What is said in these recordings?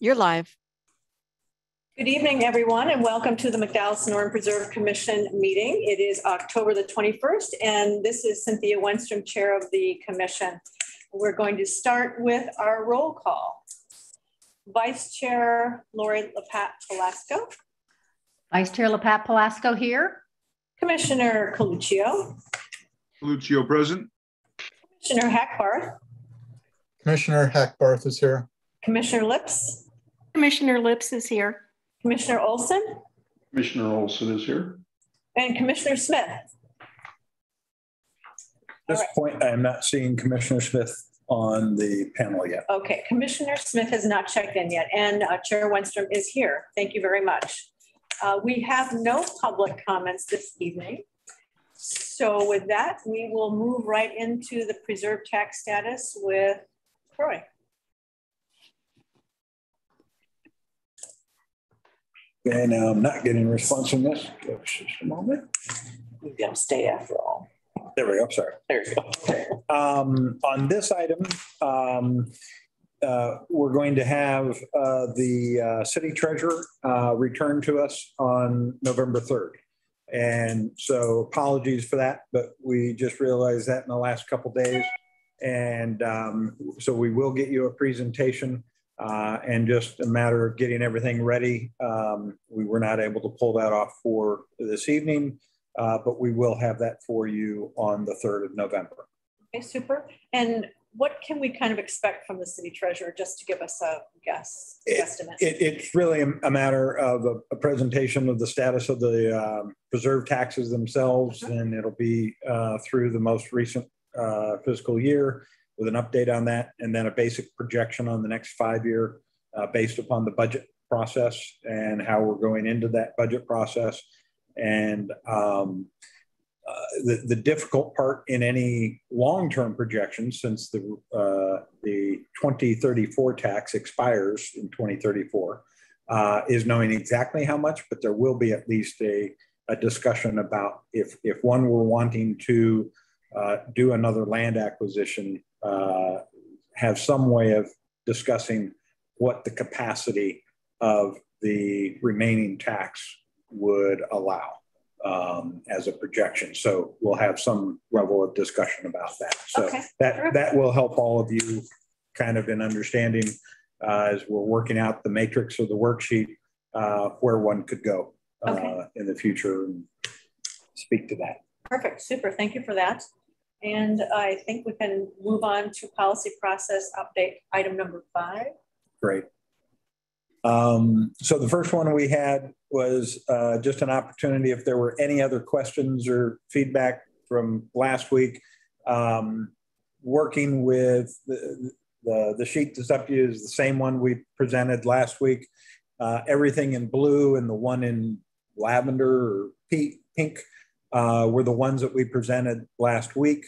You're live. Good evening, everyone, and welcome to the McDowell Sonoran Preserve Commission meeting. It is October the 21st, and this is Cynthia Wenstrom, Chair of the Commission. We're going to start with our roll call. Vice Chair Lori LaPat-Pelasco. Vice Chair LaPat-Pelasco here. Commissioner Coluccio. Coluccio present. Commissioner Hackbarth. Commissioner Hackbarth is here. Commissioner Lips. Commissioner Lips is here. Commissioner Olson. Commissioner Olson is here. And Commissioner Smith. At this point, I am not seeing Commissioner Smith on the panel yet. Okay, Commissioner Smith has not checked in yet, and Chair Wenstrom is here. Thank you very much. We have no public comments this evening. So with that, we will move right into the preserve tax status with Troy. Okay, now I'm not getting a response on this. Just a moment. Maybe I'll stay after all. There we go. Sorry. There you go. Okay. On this item, we're going to have the city treasurer return to us on November 3rd. And so apologies for that, but we just realized that in the last couple of days. And so we will get you a presentation and just a matter of getting everything ready. We were not able to pull that off for this evening, but we will have that for you on the 3rd of November. Okay, super. And what can we kind of expect from the city treasurer, just to give us a guesstimate? It's really a matter of a presentation of the status of the preserve taxes themselves, and it'll be through the most recent fiscal year with an update on that, and then a basic projection on the next 5-year based upon the budget process and how we're going into that budget process. And the difficult part in any long-term projection, since the 2034 tax expires in 2034, is knowing exactly how much, but there will be at least a discussion about if one were wanting to do another land acquisition, have some way of discussing what the capacity of the remaining tax would allow as a projection. So we'll have some level of discussion about that. So okay. that will help all of you kind of in understanding as we're working out the matrix or the worksheet where one could go in the future and speak to that. Perfect, super, thank you for that. And I think we can move on to policy process update, item number 5. Great. So the first one we had was just an opportunity if there were any other questions or feedback from last week. Working with the sheet that's up to you is the same one we presented last week. Everything in blue and the one in lavender or pink were the ones that we presented last week.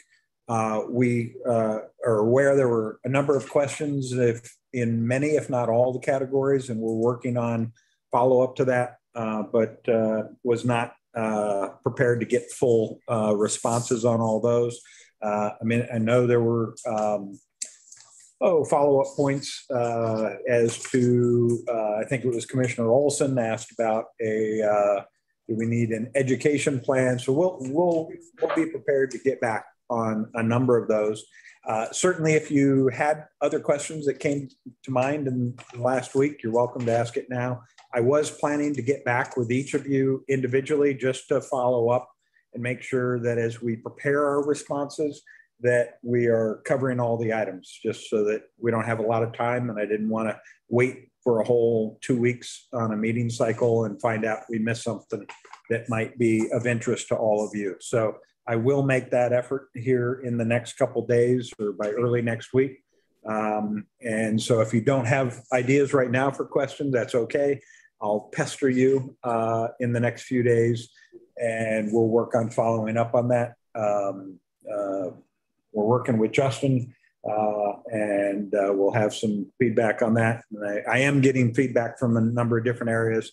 We are aware there were a number of questions in many, if not all the categories, and we're working on follow-up to that, but was not prepared to get full responses on all those. I mean, I know there were follow-up points as to, I think it was Commissioner Olson asked about do we need an education plan? So we'll be prepared to get back on a number of those. Certainly, if you had other questions that came to mind in the last week, you're welcome to ask it now. I was planning to get back with each of you individually just to follow up and make sure that as we prepare our responses, that we are covering all the items, just so that we don't have a lot of time. And I didn't want to wait for a whole 2 weeks on a meeting cycle and find out we missed something that might be of interest to all of you. So I will make that effort here in the next couple of days or by early next week. And so if you don't have ideas right now for questions, that's okay. I'll pester you in the next few days and we'll work on following up on that. We're working with Justin and we'll have some feedback on that. And I am getting feedback from a number of different areas.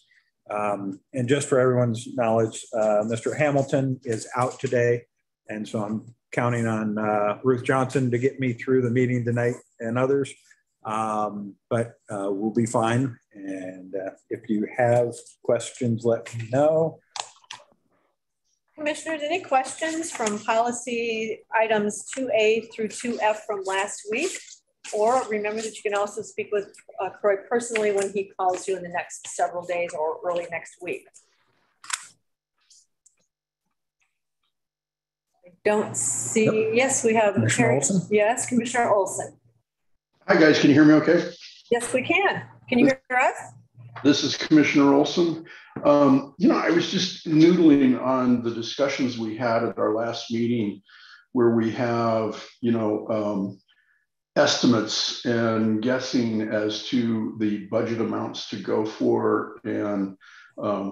And just for everyone's knowledge, Mr. Hamilton is out today. And so I'm counting on Ruth Johnson to get me through the meeting tonight and others. But we'll be fine. And if you have questions, let me know. Commissioners, any questions from policy items 2A through 2F from last week? Or remember that you can also speak with Croy personally when he calls you in the next several days or early next week. I don't see. Yep. Yes, we have Commissioner Olson. Yes, Commissioner Olson. Hi, guys. Can you hear me okay? Yes, we can. Can you hear us? This is Commissioner Olson. I was just noodling on the discussions we had at our last meeting where we have, estimates and guessing as to the budget amounts to go for and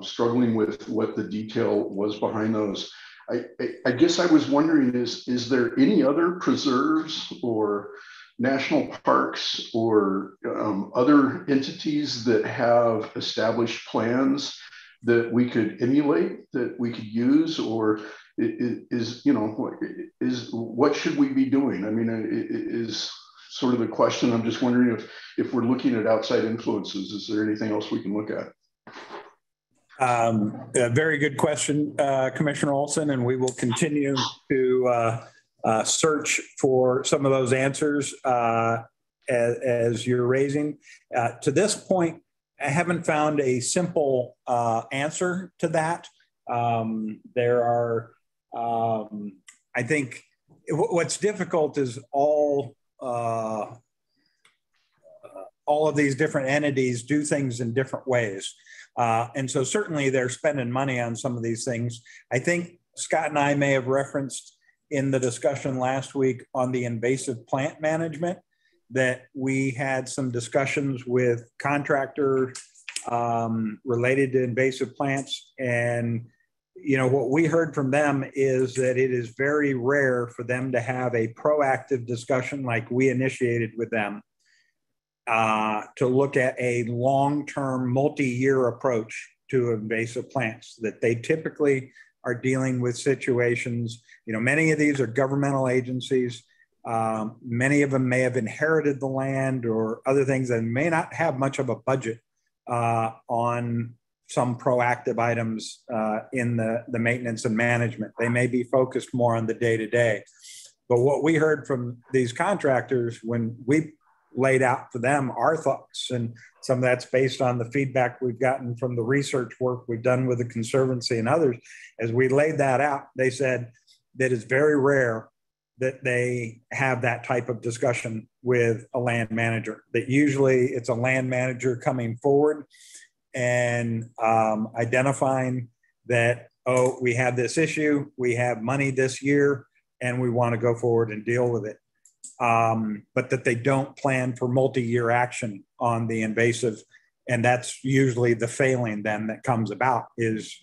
struggling with what the detail was behind those. I guess I was wondering, is there any other preserves or national parks or other entities that have established plans that we could emulate, that we could use, or what should we be doing? I mean, is sort of the question. I'm just wondering if we're looking at outside influences, is there anything else we can look at? A very good question, Commissioner Olson, and we will continue to search for some of those answers as you're raising. To this point, I haven't found a simple answer to that. There are, I think, what's difficult is all of these different entities do things in different ways. And so certainly they're spending money on some of these things. I think Scott and I may have referenced in the discussion last week on the invasive plant management that we had some discussions with contractors related to invasive plants. And, what we heard from them is that it is very rare for them to have a proactive discussion like we initiated with them to look at a long-term multi-year approach to invasive plants, that they typically are dealing with situations. Many of these are governmental agencies. Many of them may have inherited the land or other things and may not have much of a budget on some proactive items in the maintenance and management. They may be focused more on the day-to-day. But what we heard from these contractors when we laid out for them our thoughts, and some of that's based on the feedback we've gotten from the research work we've done with the Conservancy and others, as we laid that out, they said that it's very rare that they have that type of discussion with a land manager, that usually it's a land manager coming forward and identifying that, oh, we have this issue, we have money this year, and we want to go forward and deal with it. But that they don't plan for multi-year action on the invasive. And that's usually the failing then that comes about, is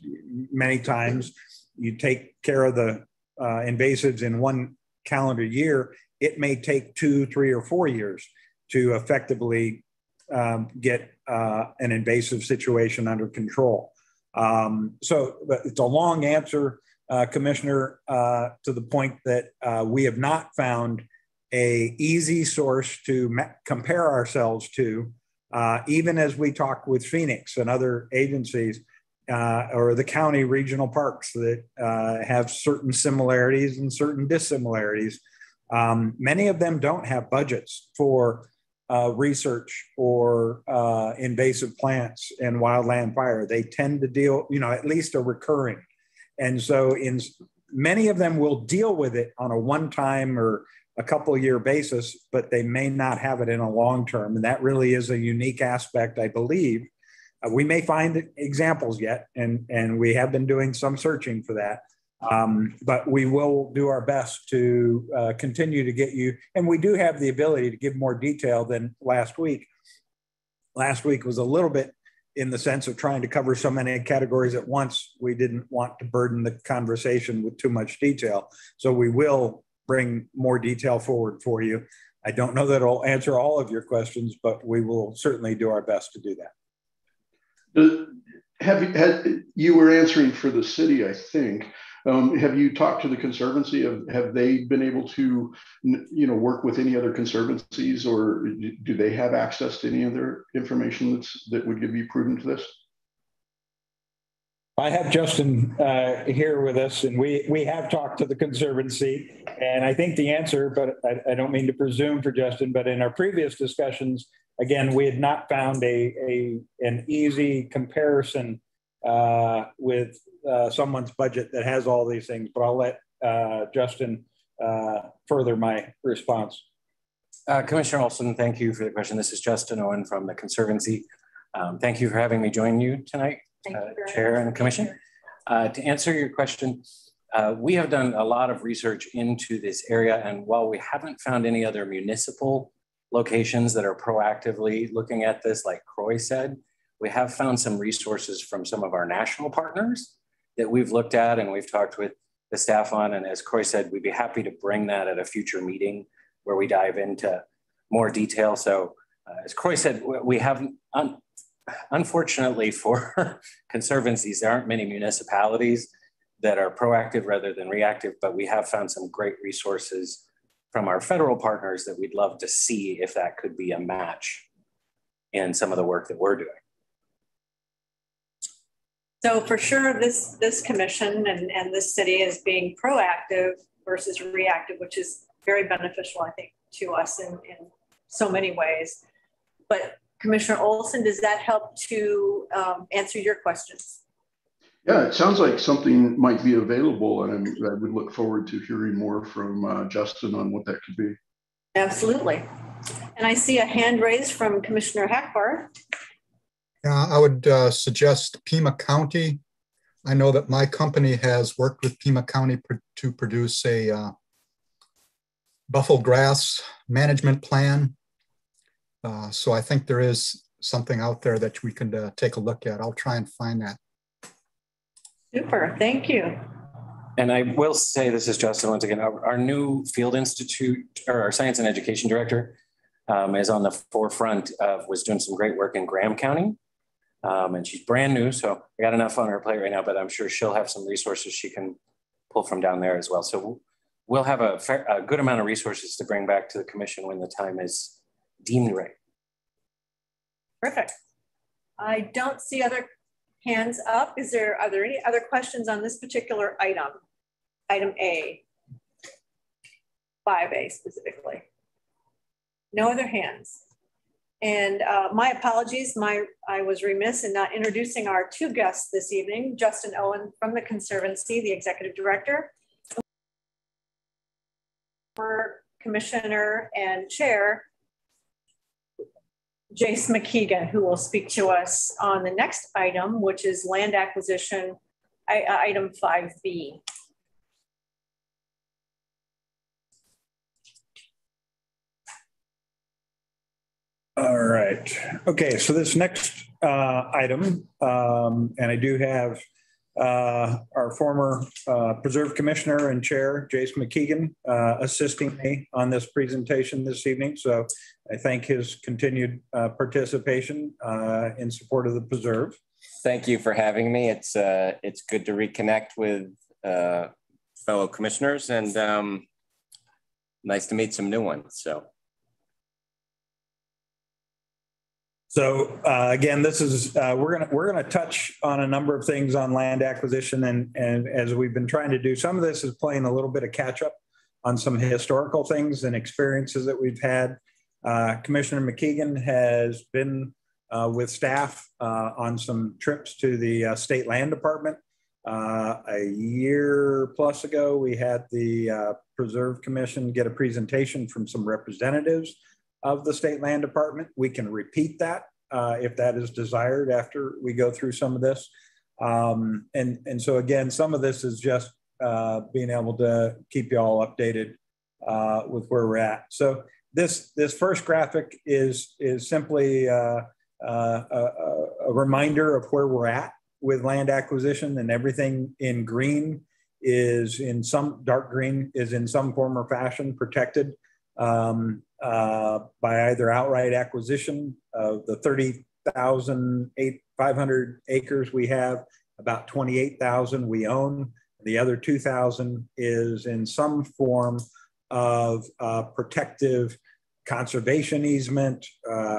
many times you take care of the invasives in one calendar year, it may take 2, 3, or 4 years to effectively get an invasive situation under control. So it's a long answer, Commissioner, to the point that we have not found an easy source to compare ourselves to, even as we talk with Phoenix and other agencies or the county regional parks that have certain similarities and certain dissimilarities. Many of them don't have budgets for research or invasive plants and wildland fire. They tend to deal, at least a recurring. And so many of them will deal with it on a one-time or a couple year basis, but they may not have it in a long term. And that really is a unique aspect, I believe. We may find examples yet, and we have been doing some searching for that. But we will do our best to continue to get you, and we do have the ability to give more detail than last week. Last week was a little bit in the sense of trying to cover so many categories at once. We didn't want to burden the conversation with too much detail. So we will bring more detail forward for you. I don't know that it'll answer all of your questions, but we will certainly do our best to do that. You were answering for the city, I think. Have you talked to the Conservancy? Have they been able to, work with any other conservancies, or do they have access to any other information that would be prudent to this? I have Justin here with us, and we have talked to the Conservancy, and I think the answer, but I don't mean to presume for Justin, but in our previous discussions, again, we had not found an easy comparison with someone's budget that has all these things, but I'll let Justin further my response. Commissioner Olson, thank you for the question. This is Justin Owen from the Conservancy. Thank you for having me join you tonight, Chair and Commission. To answer your question, we have done a lot of research into this area, and while we haven't found any other municipal locations that are proactively looking at this, like Croy said, we have found some resources from some of our national partners that we've looked at and we've talked with the staff on. And as Croy said, we'd be happy to bring that at a future meeting where we dive into more detail. So as Croy said, we haven't, unfortunately for conservancies, there aren't many municipalities that are proactive rather than reactive, but we have found some great resources from our federal partners that we'd love to see if that could be a match in some of the work that we're doing. So for sure, this commission and this city is being proactive versus reactive, which is very beneficial, I think, to us in so many ways. But Commissioner Olson, does that help to answer your questions? Yeah, it sounds like something might be available, and I would look forward to hearing more from Justin on what that could be. Absolutely. And I see a hand raised from Commissioner Hackbarth. Yeah, I would suggest Pima County. I know that my company has worked with Pima County to produce a buffalo grass management plan. So I think there is something out there that we can take a look at. I'll try and find that. Super, thank you. And I will say, this is Justin once again, our new Field Institute, or our Science and Education Director, is on the forefront of, was doing some great work in Graham County. And she's brand new, so I got enough on her plate right now, but I'm sure she'll have some resources she can pull from down there as well. So we'll have a good amount of resources to bring back to the commission when the time is deemed right. Perfect. I don't see other hands up. Are there any other questions on this particular item? Item A, 5A specifically. No other hands. And my apologies, I was remiss in not introducing our two guests this evening, Justin Owen from the Conservancy, the Executive Director, Commissioner and Chair, Jace McKeegan, who will speak to us on the next item, which is land acquisition, item 5B. All right. Okay, so this next item, and I do have our former Preserve Commissioner and Chair, Jace McKeegan, assisting me on this presentation this evening. So I thank his continued participation in support of the preserve. Thank you for having me. It's good to reconnect with fellow commissioners, and nice to meet some new ones. So again, this is we're gonna touch on a number of things on land acquisition, and as we've been trying to do, some of this is playing a little bit of catch up on some historical things and experiences that we've had. Commissioner McKeegan has been with staff on some trips to the State Land Department. A year plus ago, we had the Preserve Commission get a presentation from some representatives of the State Land Department. We can repeat that if that is desired after we go through some of this. And so again, some of this is just being able to keep you all updated with where we're at. So this first graphic is simply a reminder of where we're at with land acquisition, and everything in green is in some, dark green is in some form or fashion protected by either outright acquisition of the 30,500 acres we have, about 28,000 we own, The other 2,000 is in some form of protective conservation easement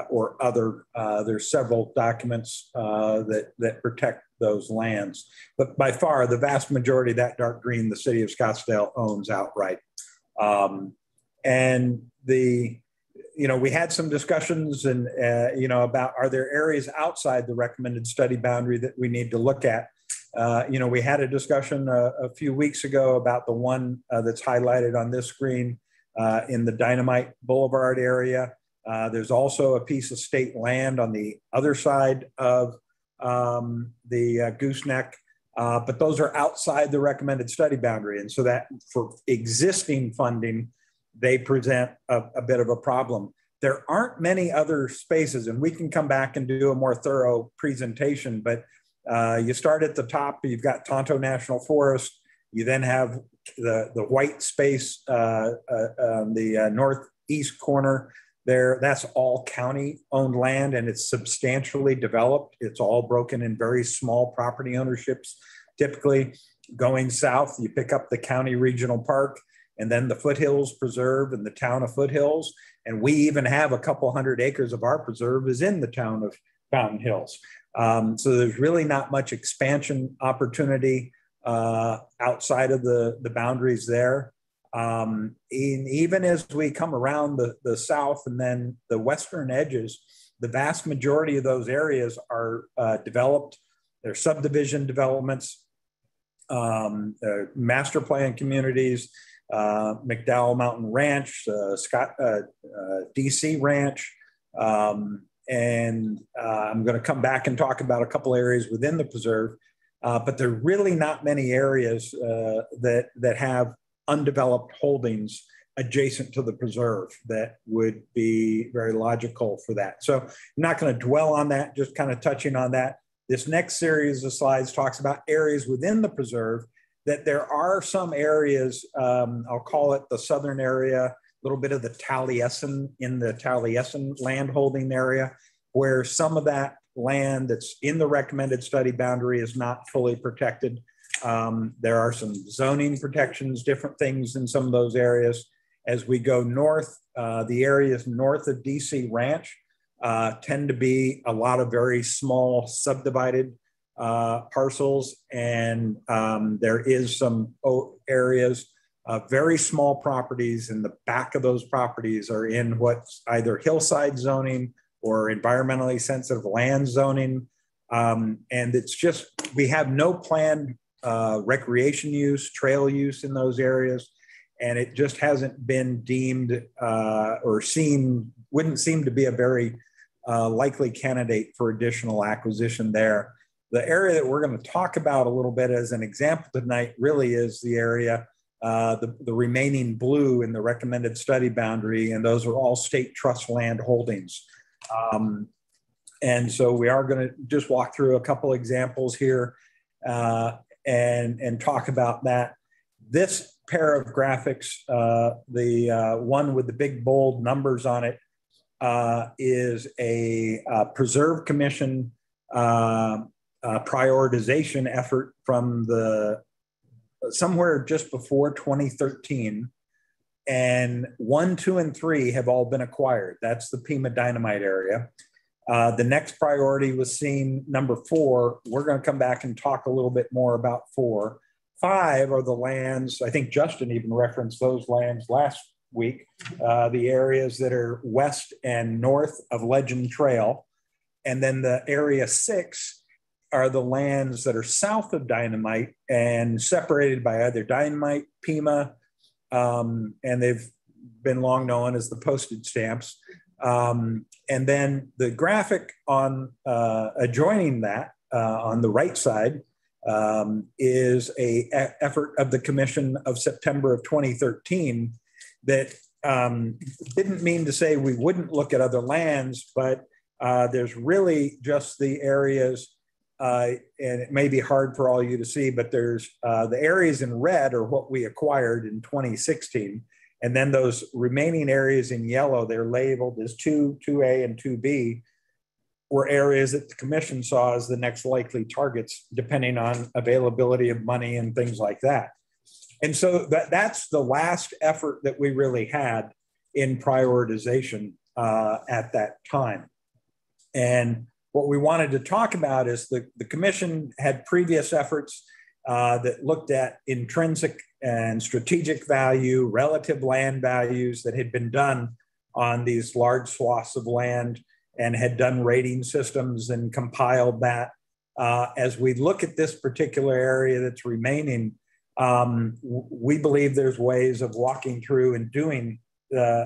or other. There's several documents that protect those lands. But by far, the vast majority of that dark green, the city of Scottsdale owns outright. And we had some discussions and, about are there areas outside the recommended study boundary that we need to look at? We had a discussion a few weeks ago about the one that's highlighted on this screen in the Dynamite Boulevard area. There's also a piece of state land on the other side of the gooseneck, but those are outside the recommended study boundary. And so that for existing funding, they present a bit of a problem. There aren't many other spaces, and we can come back and do a more thorough presentation, but you start at the top, you've got Tonto National Forest, you then have the white space on the northeast corner there. That's all county owned land and it's substantially developed. It's all broken in very small property ownerships. Typically going south, you pick up the county regional park and then the Foothills Preserve and the town of Foothills. And we even have a couple 100 acres of our preserve is in the town of Fountain Hills. So there's really not much expansion opportunity outside of the boundaries there. Even as we come around the south and then the western edges, the vast majority of those areas are developed. They're subdivision developments, master plan communities, McDowell Mountain Ranch, DC Ranch, and I'm going to come back and talk about a couple areas within the preserve, but there are really not many areas that have undeveloped holdings adjacent to the preserve that would be very logical for that. So I'm not going to dwell on that, just kind of touching on that. This next series of slides talks about areas within the preserve that there are some areas, I'll call it the southern area, a little bit of the Taliesin in the Taliesin land holding area, where some of that land that's in the recommended study boundary is not fully protected. There are some zoning protections, different things in some of those areas. As we go north, the areas north of DC Ranch tend to be a lot of very small subdivided parcels, and there is some areas, very small properties, and the back of those properties are in what's either hillside zoning or environmentally sensitive land zoning. And it's just, we have no planned recreation use, trail use in those areas, and it just hasn't been deemed or wouldn't seem to be a very likely candidate for additional acquisition there. The area that we're going to talk about a little bit as an example tonight really is the area, the remaining blue in the recommended study boundary, and those are all state trust land holdings. And so we are going to just walk through a couple examples here and talk about that. This pair of graphics, the one with the big bold numbers on it, is a Preserve Commission prioritization effort from somewhere just before 2013, and 1, 2, and 3 have all been acquired. That's the Pima Dynamite area. The next priority was seen number 4. We're going to come back and talk a little bit more about 4. 5 are the lands, I think Justin even referenced those lands last week, the areas that are west and north of Legend Trail. And then the area 6 are the lands that are south of Dynamite and separated by either Dynamite, Pima, and they've been long known as the postage stamps. And then the graphic on adjoining that on the right side is an effort of the commission of September of 2013 that didn't mean to say we wouldn't look at other lands, but there's really just the areas, and it may be hard for all you to see, but there's the areas in red are what we acquired in 2016. And then those remaining areas in yellow, they're labeled as 2A and 2B, were areas that the commission saw as the next likely targets, depending on availability of money and things like that. And so that's the last effort that we really had in prioritization at that time. And what we wanted to talk about is the commission had previous efforts that looked at intrinsic and strategic value, relative land values that had been done on these large swaths of land, and had done rating systems and compiled that. As we look at this particular area that's remaining, we believe there's ways of walking through and doing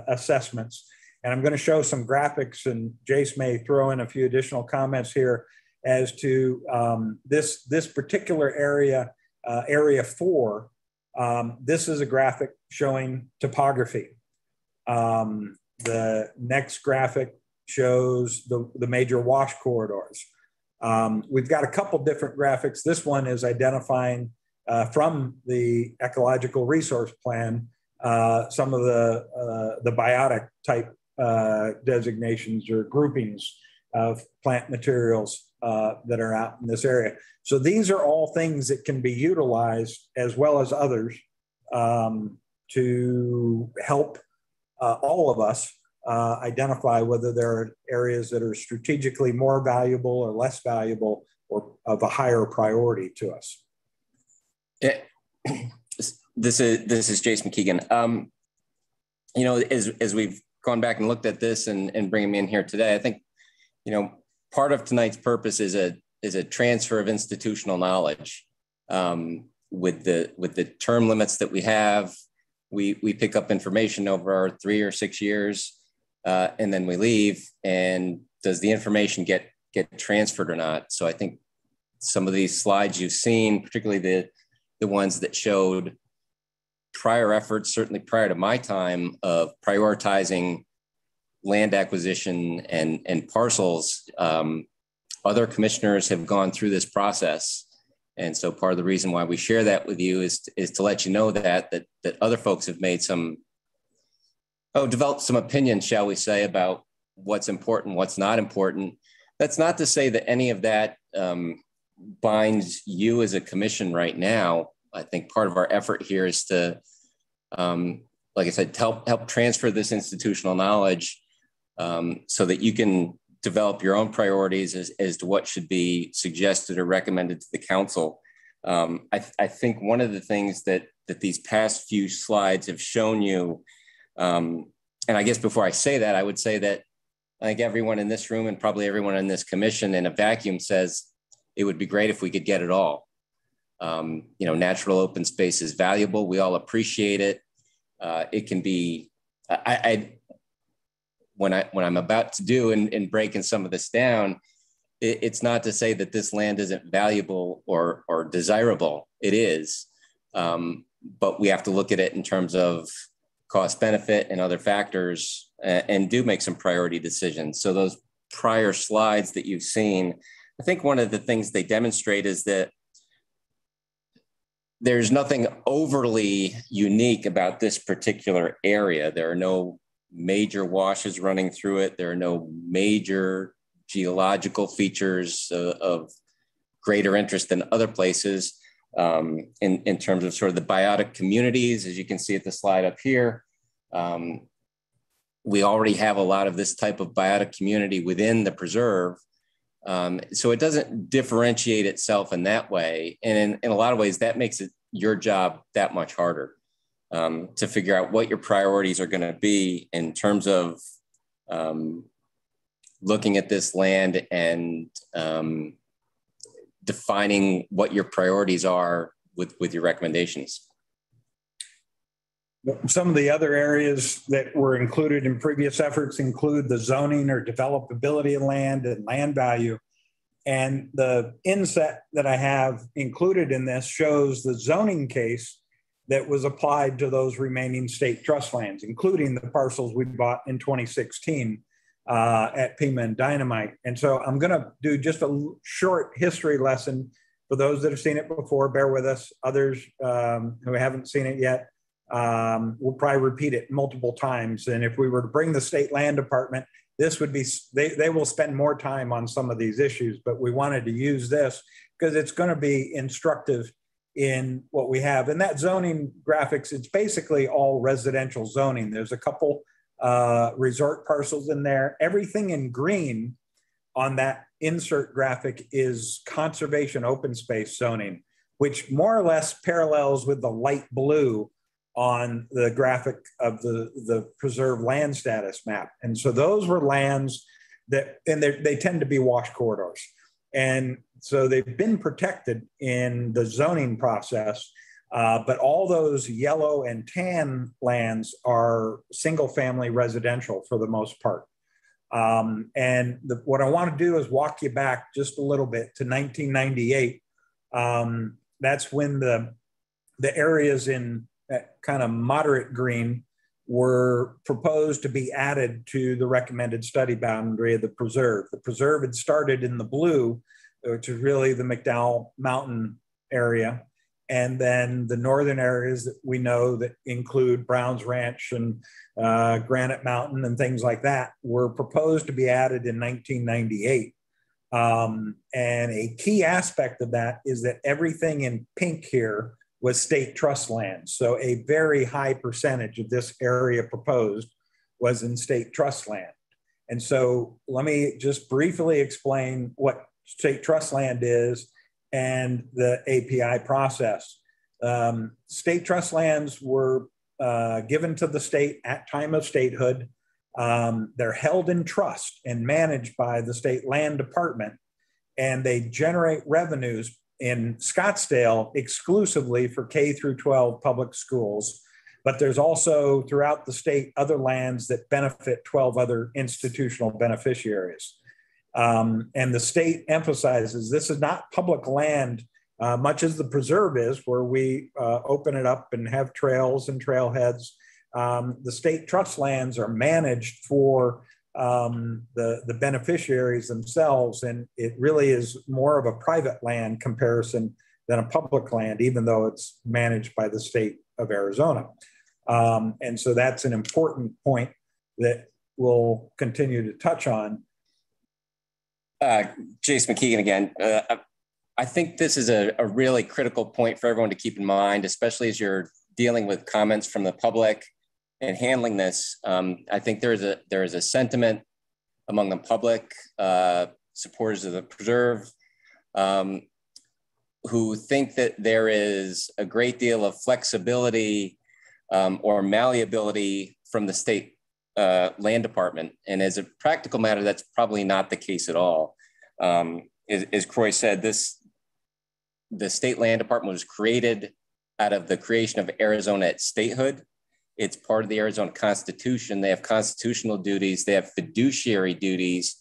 assessments. And I'm going to show some graphics, and Jace may throw in a few additional comments here as to this particular area, area 4. This is a graphic showing topography. The next graphic shows the major wash corridors. We've got a couple different graphics. This one is identifying from the ecological resource plan some of the biotic type designations or groupings of plant materials that are out in this area. So these are all things that can be utilized, as well as others, to help all of us identify whether there are areas that are strategically more valuable or less valuable or of a higher priority to us. Yeah. This is Jason McKeegan. You know, as we've gone back and looked at this and bringing me in here today, I think, you know, part of tonight's purpose is a transfer of institutional knowledge. With the term limits that we have, we pick up information over our 3 or 6 years, and then we leave. And does the information get transferred or not? So I think some of these slides you've seen, particularly the ones that showed prior efforts, certainly prior to my time, of prioritizing land acquisition and parcels, other commissioners have gone through this process. And so part of the reason why we share that with you is to let you know that other folks have made developed some opinions, shall we say, about what's important, what's not important. That's not to say that any of that binds you as a commission right now. I think part of our effort here is to, like I said, help transfer this institutional knowledge so that you can develop your own priorities as to what should be suggested or recommended to the council. I think one of the things that these past few slides have shown you, and I guess before I say that, I would say that I think everyone in this room and probably everyone in this commission in a vacuum says it would be great if we could get it all. You know, natural open space is valuable. We all appreciate it. It can be, when I'm about to do and breaking some of this down, it's not to say that this land isn't valuable or desirable. It is, but we have to look at it in terms of cost benefit and other factors, and do make some priority decisions. So those prior slides that you've seen, I think one of the things they demonstrate is that there's nothing overly unique about this particular area. There are no major washes running through it. There are no major geological features of greater interest than other places. In terms of sort of the biotic communities, as you can see at the slide up here, we already have a lot of this type of biotic community within the preserve. So it doesn't differentiate itself in that way. And in a lot of ways, that makes it your job that much harder to figure out what your priorities are going to be in terms of looking at this land and defining what your priorities are with your recommendations. Some of the other areas that were included in previous efforts include the zoning or developability of land and land value. And the inset that I have included in this shows the zoning case that was applied to those remaining state trust lands, including the parcels we bought in 2016 at Pima and Dynamite. And so I'm going to do just a short history lesson for those that have seen it before. Bear with us. Others who haven't seen it yet, we'll probably repeat it multiple times. And if we were to bring the state land department this would be, they will spend more time on some of these issues, but we wanted to use this because it's going to be instructive in what we have. And that zoning graphics, it's basically all residential zoning. There's a couple resort parcels in there. Everything in green on that insert graphic is conservation open space zoning, which more or less parallels with the light blue on the graphic of the preserved land status map. And so those were lands that, and they tend to be wash corridors. And so they've been protected in the zoning process, but all those yellow and tan lands are single family residential for the most part. What I want to do is walk you back just a little bit to 1998. That's when the areas in that kind of moderate green were proposed to be added to the recommended study boundary of the preserve. The preserve had started in the blue, which is really the McDowell Mountain area. And then the northern areas that we know that include Browns Ranch and Granite Mountain and things like that were proposed to be added in 1998. And a key aspect of that is that everything in pink here was state trust land. So a very high percentage of this area proposed was in state trust land. And so let me just briefly explain what state trust land is and the API process. State trust lands were given to the state at time of statehood. They're held in trust and managed by the state land department, and they generate revenues in Scottsdale exclusively for K through 12 public schools. But there's also throughout the state other lands that benefit 12 other institutional beneficiaries. And the state emphasizes this is not public land, much as the preserve is, where we open it up and have trails and trailheads. The state trust lands are managed for the beneficiaries themselves, and it really is more of a private land comparison than a public land, even though it's managed by the state of Arizona. And so that's an important point that we'll continue to touch on. Jason McKeegan again. I think this is a really critical point for everyone to keep in mind, especially as you're dealing with comments from the public and handling this. I think there is a sentiment among the public supporters of the preserve who think that there is a great deal of flexibility or malleability from the state land department. And as a practical matter, that's probably not the case at all. As Croy said, the state land department was created out of the creation of Arizona at statehood. It's part of the Arizona Constitution. They have constitutional duties. They have fiduciary duties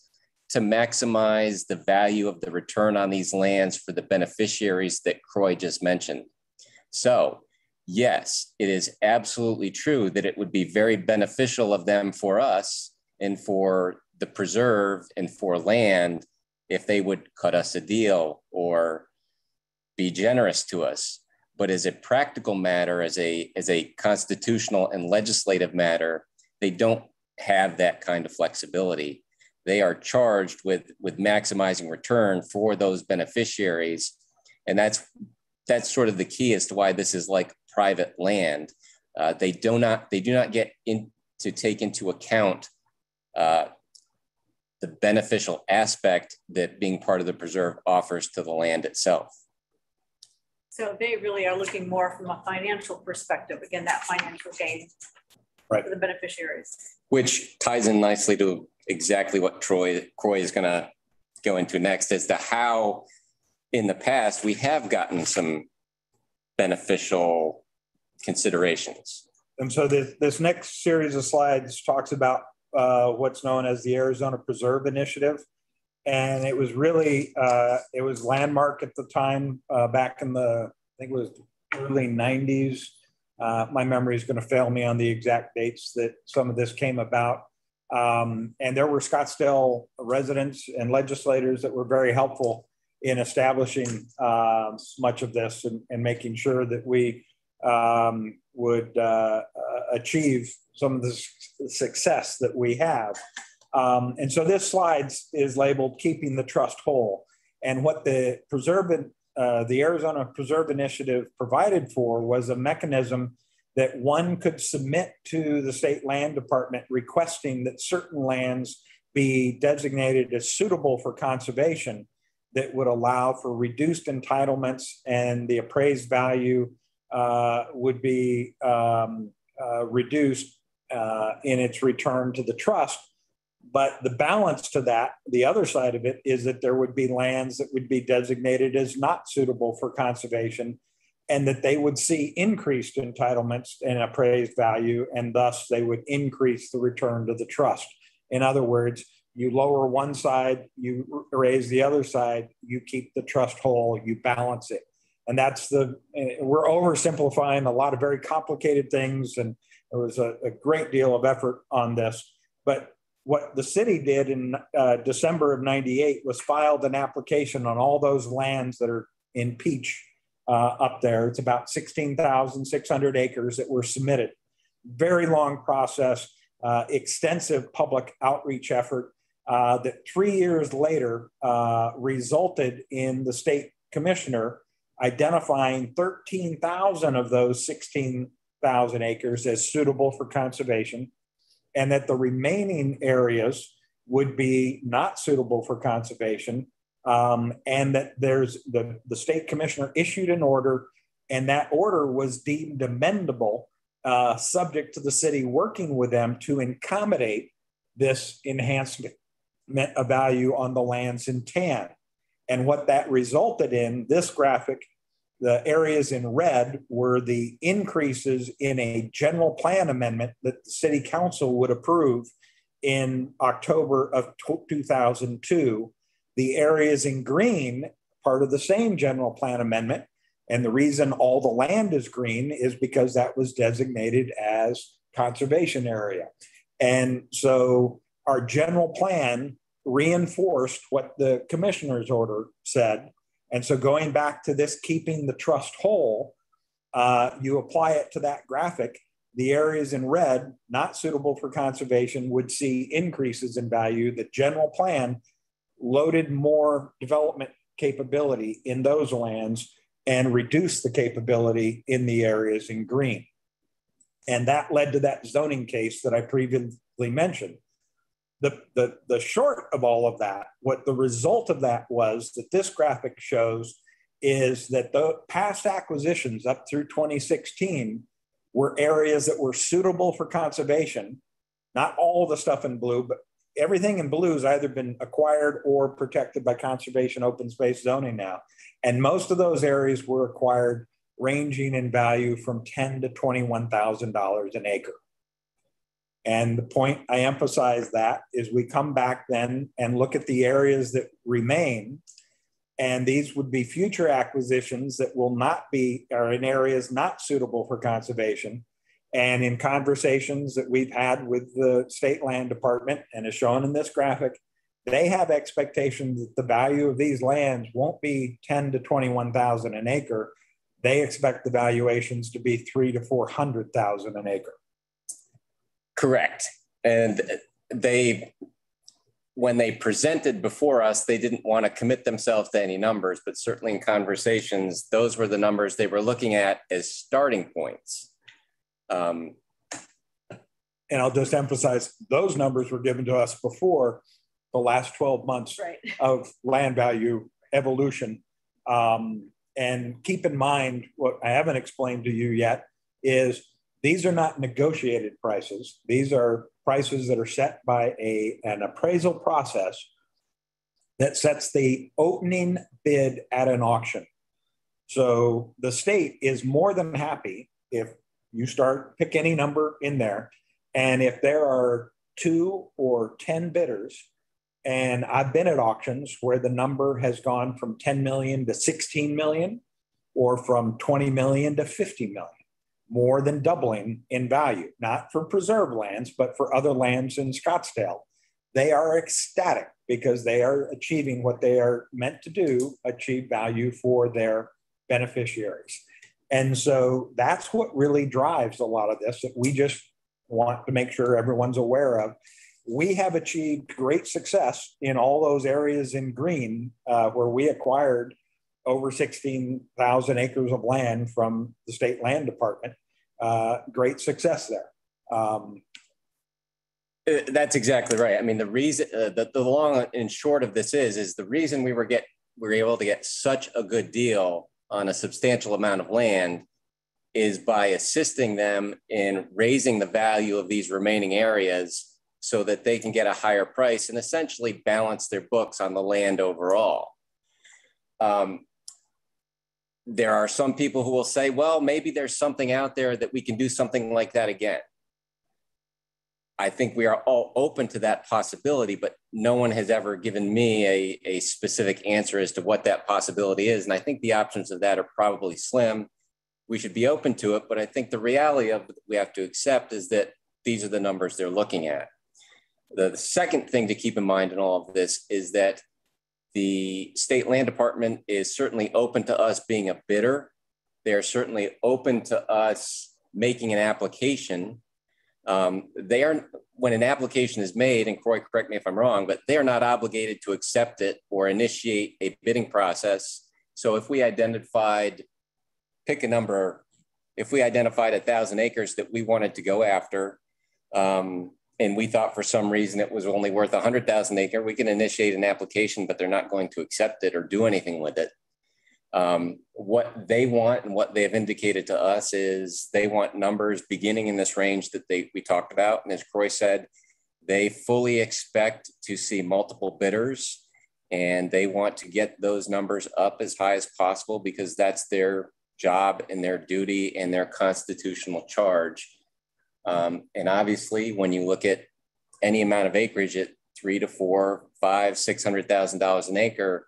to maximize the value of the return on these lands for the beneficiaries that Croy just mentioned. So yes, it is absolutely true that it would be very beneficial of them for us and for the preserve and for land if they would cut us a deal or be generous to us. But as a practical matter, as a constitutional and legislative matter, they don't have that kind of flexibility. They are charged with maximizing return for those beneficiaries. And that's sort of the key as to why this is like private land. They do not get to take into account the beneficial aspect that being part of the preserve offers to the land itself. So they really are looking more from a financial perspective, again, that financial gain right. for the beneficiaries. Which ties in nicely to exactly what Croy is going to go into next, as to how in the past we have gotten some beneficial considerations. And so this next series of slides talks about what's known as the Arizona Preserve Initiative. And it was really, it was landmark at the time, back in the, I think it was early 90s. My memory is going to fail me on the exact dates that some of this came about. And there were Scottsdale residents and legislators that were very helpful in establishing much of this and making sure that we would achieve some of the success that we have. And so this slide is labeled Keeping the Trust Whole. And what the Arizona Preserve Initiative provided for was a mechanism that one could submit to the state land department requesting that certain lands be designated as suitable for conservation that would allow for reduced entitlements, and the appraised value would be reduced in its return to the trust. But the balance to that, the other side of it, is that there would be lands that would be designated as not suitable for conservation, and that they would see increased entitlements and appraised value, and thus they would increase the return to the trust. In other words, you lower one side, you raise the other side, you keep the trust whole, you balance it. And that's we're oversimplifying a lot of very complicated things, and there was a great deal of effort on this. But what the city did in December of '98 was filed an application on all those lands that are in Peach up there. It's about 16,600 acres that were submitted. Very long process, extensive public outreach effort that 3 years later resulted in the state commissioner identifying 13,000 of those 16,000 acres as suitable for conservation, and that the remaining areas would be not suitable for conservation, and that there's the state commissioner issued an order, and that order was deemed amendable, subject to the city working with them to accommodate this enhancement of value on the lands in tan. And what that resulted in, this graphic, the areas in red were the increases in a general plan amendment that the city council would approve in October of 2002. The areas in green, part of the same general plan amendment. And the reason all the land is green is because that was designated as conservation area. And so our general plan reinforced what the commissioner's order said. And so going back to this keeping the trust whole, you apply it to that graphic. The areas in red, not suitable for conservation, would see increases in value. The general plan loaded more development capability in those lands and reduced the capability in the areas in green. And that led to that zoning case that I previously mentioned. The short of all of that, what the result of that was that this graphic shows is that the past acquisitions up through 2016 were areas that were suitable for conservation. Not all the stuff in blue, but everything in blue has either been acquired or protected by conservation open space zoning now. And most of those areas were acquired ranging in value from $10,000 to $21,000 an acre. And the point I emphasize that is we come back then and look at the areas that remain, and these would be future acquisitions that will not be, or in areas not suitable for conservation. And in conversations that we've had with the state land department, and as shown in this graphic, they have expectations that the value of these lands won't be $10,000 to $21,000 an acre. They expect the valuations to be $300,000 to $400,000 an acre. Correct. And when they presented before us, they didn't want to commit themselves to any numbers, but certainly in conversations, those were the numbers they were looking at as starting points. And I'll just emphasize, those numbers were given to us before the last 12 months of land value evolution. And keep in mind, what I haven't explained to you yet is these are not negotiated prices. These are prices that are set by an appraisal process that sets the opening bid at an auction. So the state is more than happy if you pick any number in there. And if there are 2 or 10 bidders, and I've been at auctions where the number has gone from 10 million to 16 million, or from 20 million to 50 million. More than doubling in value, not for preserve lands, but for other lands in Scottsdale. They are ecstatic because they are achieving what they are meant to do, achieve value for their beneficiaries. And so that's what really drives a lot of this that we just want to make sure everyone's aware of. we have achieved great success in all those areas in green where we acquired over 16,000 acres of land from the state land department. Great success there. That's exactly right. I mean, the reason, the long and short of this is the reason we were able to get such a good deal on a substantial amount of land is by assisting them in raising the value of these remaining areas so that they can get a higher price and essentially balance their books on the land overall. There are some people who will say, well, maybe there's something out there that we can do something like that again. I think we are all open to that possibility, but no one has ever given me a specific answer as to what that possibility is. And I think the options of that are probably slim. We should be open to it, but I think the reality of it we have to accept is that these are the numbers they're looking at. The second thing to keep in mind in all of this is that the state land department is certainly open to us being a bidder. They're certainly open to us making an application. When an application is made, and Croy, correct me if I'm wrong, but they are not obligated to accept it or initiate a bidding process. So if we identified, pick a number, if we identified 1,000 acres that we wanted to go after, and we thought for some reason it was only worth 100,000 acre, we can initiate an application, but they're not going to accept it or do anything with it. What they want and what they have indicated to us is they want numbers beginning in this range that we talked about. And as Croy said, they fully expect to see multiple bidders and they want to get those numbers up as high as possible because that's their job and their duty and their constitutional charge. And obviously, when you look at any amount of acreage at $300,000 to $400,000, $500,000, $600,000 an acre,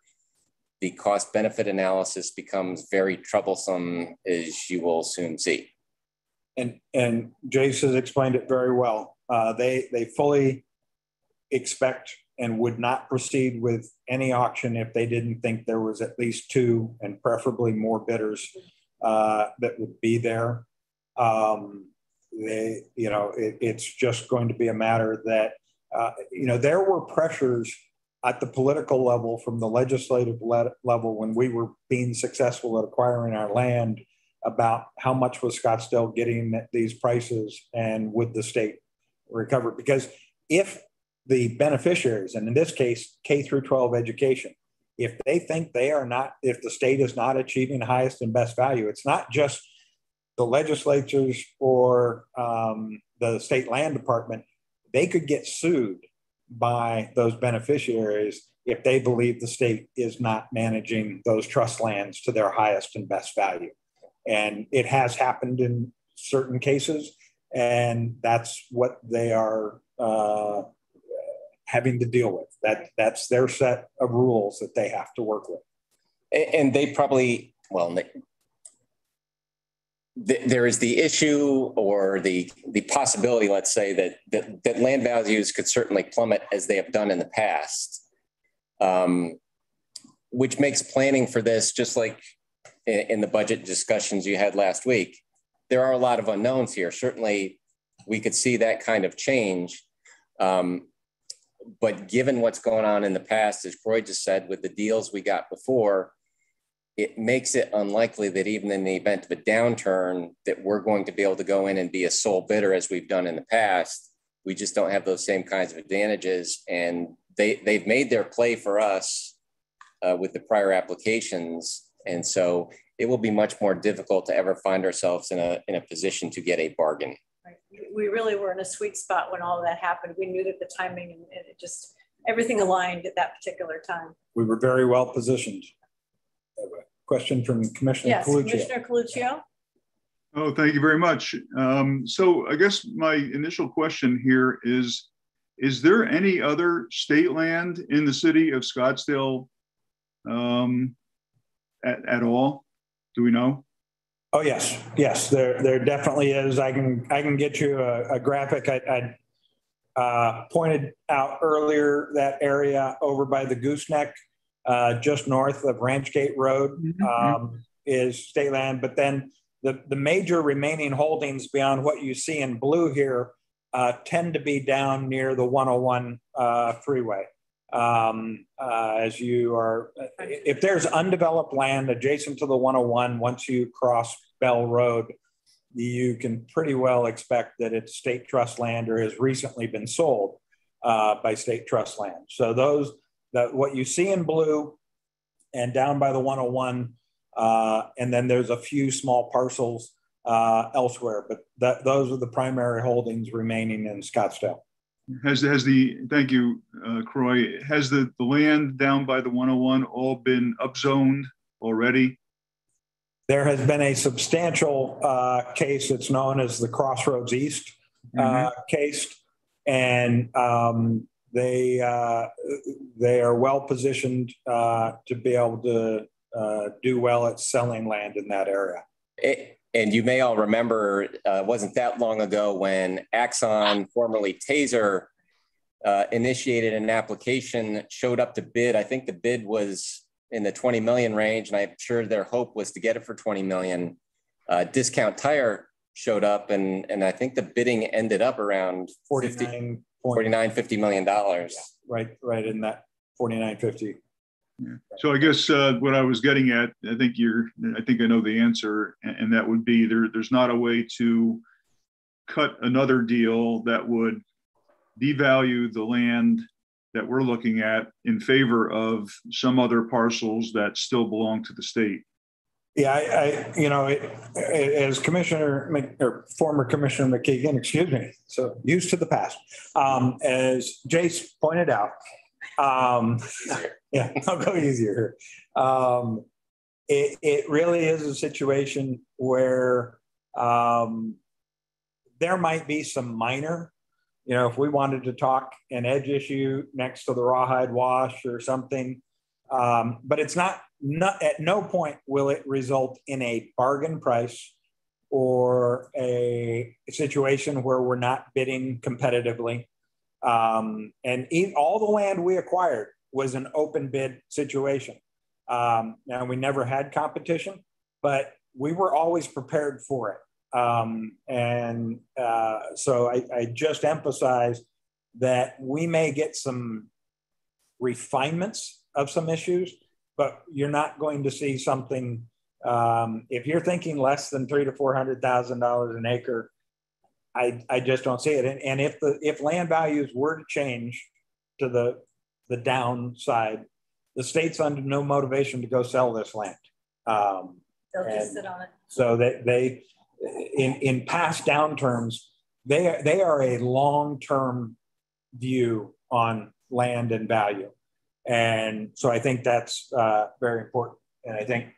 the cost benefit analysis becomes very troublesome, as you will soon see. And Jace has explained it very well. They fully expect and would not proceed with any auction if they didn't think there was at least two and preferably more bidders that would be there. It's just going to be a matter that, there were pressures at the political level from the legislative level when we were being successful at acquiring our land about how much was Scottsdale getting at these prices and would the state recover? Because if the beneficiaries, and in this case, K through 12 education, if they think if the state is not achieving highest and best value, it's not just the legislatures or the state land department, they could get sued by those beneficiaries if they believe the state is not managing those trust lands to their highest and best value. And it has happened in certain cases, and that's what they are having to deal with. That's their set of rules that they have to work with. And they probably, there is the issue or the possibility, let's say, that land values could certainly plummet as they have done in the past, which makes planning for this, just like in the budget discussions you had last week, there are a lot of unknowns here. Certainly, we could see that kind of change. But given what's going on in the past, as Croy just said, with the deals we got before, it makes it unlikely that even in the event of a downturn that we're going to be able to go in and be a sole bidder as we've done in the past. We just don't have those same kinds of advantages. And they've made their play for us with the prior applications. And so it will be much more difficult to ever find ourselves in a position to get a bargain. Right. We really were in a sweet spot when all of that happened. We knew that the timing and it just, everything aligned at that particular time. We were very well positioned. Question from Commissioner Coluccio. Commissioner Coluccio. Oh, thank you very much. So I guess my initial question here is there any other state land in the city of Scottsdale at all? Do we know? Oh, yes. Yes, there definitely is. I can get you a graphic. I pointed out earlier that area over by the Gooseneck, just north of Ranch Gate Road, is state land. But then the major remaining holdings beyond what you see in blue here tend to be down near the 101 freeway. As you are, if there's undeveloped land adjacent to the 101, once you cross Bell Road, you can pretty well expect that it's state trust land or has recently been sold by state trust land. So those, what you see in blue and down by the 101, and then there's a few small parcels elsewhere, but those are the primary holdings remaining in Scottsdale. Thank you, Croy. Has the land down by the 101 all been upzoned already? There has been a substantial case that's known as the Crossroads East case, and they are well positioned to be able to do well at selling land in that area. And you may all remember, it wasn't that long ago when Axon, formerly Taser, initiated an application, showed up to bid. I think the bid was in the 20 million range, and I'm sure their hope was to get it for 20 million. Discount Tire showed up, and I think the bidding ended up around 49, $50 million. Yeah, right in that 49, 50. Yeah. So I guess what I was getting at, I think I know the answer, and that would be there's not a way to cut another deal that would devalue the land that we're looking at in favor of some other parcels that still belong to the state. Yeah, as former Commissioner McKeegan, excuse me, so used to the past, as Jace pointed out, yeah, I'll go easier here. It really is a situation where there might be some minor, if we wanted to talk an edge issue next to the Rawhide Wash or something, but it's not at no point will it result in a bargain price or a situation where we're not bidding competitively. And all the land we acquired was an open bid situation. Now, we never had competition, but we were always prepared for it. So I just emphasize that we may get some refinements of some issues, but you're not going to see something, if you're thinking less than $300,000 to $400,000 an acre, I just don't see it. And if land values were to change to the downside, the state's under no motivation to go sell this land. They'll just sit on it. So that they in past downturns, they are a long-term view on land and value. And so I think that's very important. And I think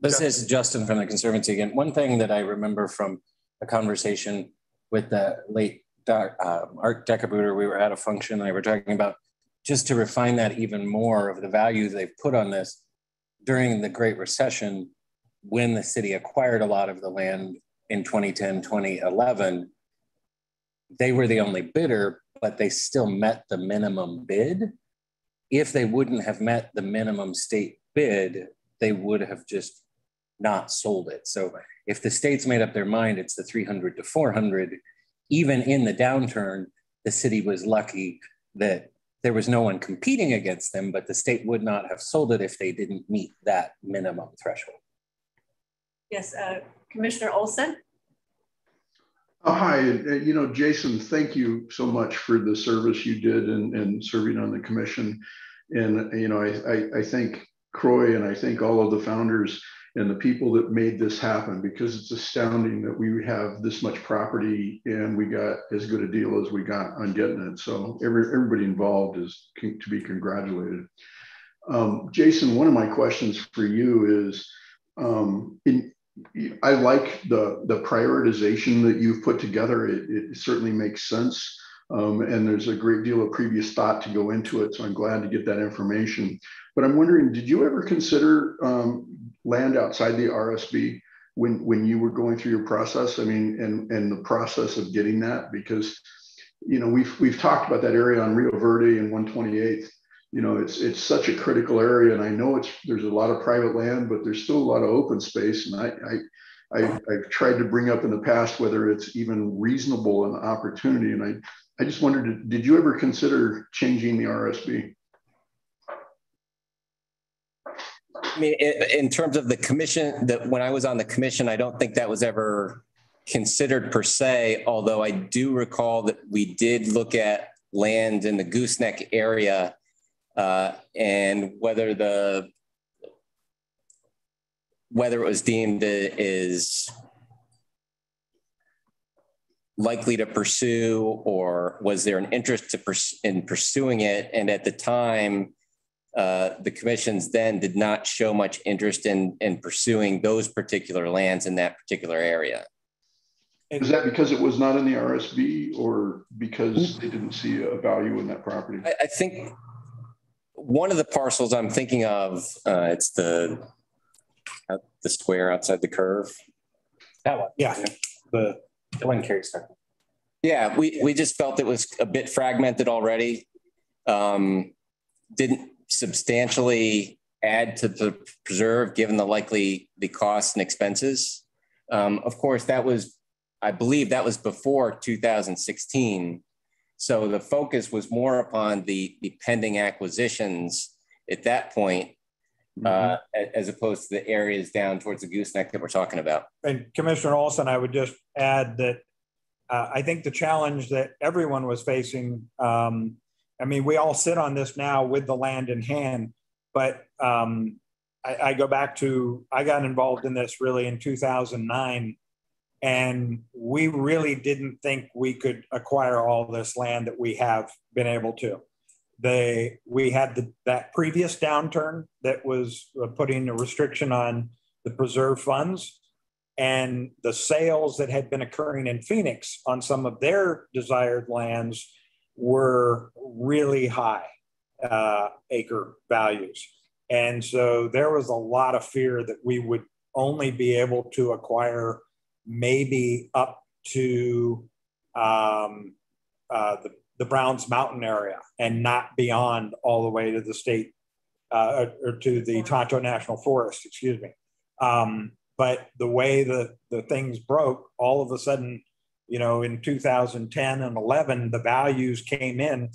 this is Justin from the Conservancy again. One thing that I remember from a conversation with the late Art Decabooter, we were at a function and they were talking about just to refine that even more of the value they've put on this during the Great Recession, when the city acquired a lot of the land in 2010, 2011, they were the only bidder, but they still met the minimum bid. If they wouldn't have met the minimum state bid, they would have just not sold it. So if the state's made up their mind, it's the 300 to 400, even in the downturn, the city was lucky that there was no one competing against them, but the state would not have sold it if they didn't meet that minimum threshold. Yes, Commissioner Olson. Hi, Jason, thank you so much for the service you did and serving on the commission. And, I thank Croy and I thank all of the founders and the people that made this happen, because it's astounding that we have this much property and we got as good a deal as we got on getting it. So everybody involved is to be congratulated. Jason, one of my questions for you is, I like the prioritization that you've put together. It certainly makes sense. And there's a great deal of previous thought to go into it. So I'm glad to get that information. But I'm wondering, did you ever consider land outside the RSB when you were going through your process? I mean, and the process of getting that, because, we've talked about that area on Rio Verde and 128th. It's such a critical area, and I know there's a lot of private land, but there's still a lot of open space. And I've tried to bring up in the past whether it's even reasonable an opportunity. And I just wondered, did you ever consider changing the RSB? I mean, in terms of the commission, that when I was on the commission, I don't think that was ever considered per se, although I do recall that we did look at land in the gooseneck area and whether it was deemed is likely to pursue, or was there an interest in pursuing it? And at the time, the commissions then did not show much interest in pursuing those particular lands in that particular area. Is that because it was not in the RSB, or because they didn't see a value in that property? I think one of the parcels I'm thinking of, it's the square outside the curve. That one. Yeah. The one Carrie started. Yeah, we just felt it was a bit fragmented already. Didn't substantially add to the preserve given the costs and expenses. Of course, I believe that was before 2016. So the focus was more upon the pending acquisitions at that point, as opposed to the areas down towards the gooseneck that we're talking about. And Commissioner Olson, I would just add that I think the challenge that everyone was facing, I mean, we all sit on this now with the land in hand, but I go back to, I got involved in this really in 2009, and we really didn't think we could acquire all this land that we have been able to. We had that previous downturn that was putting a restriction on the preserve funds, and the sales that had been occurring in Phoenix on some of their desired lands were really high acre values. And so there was a lot of fear that we would only be able to acquire maybe up to the Browns Mountain area and not beyond all the way to the state or to the Tonto National Forest, excuse me. But the way the things broke, all of a sudden, you know, in 2010 and 11, the values came in.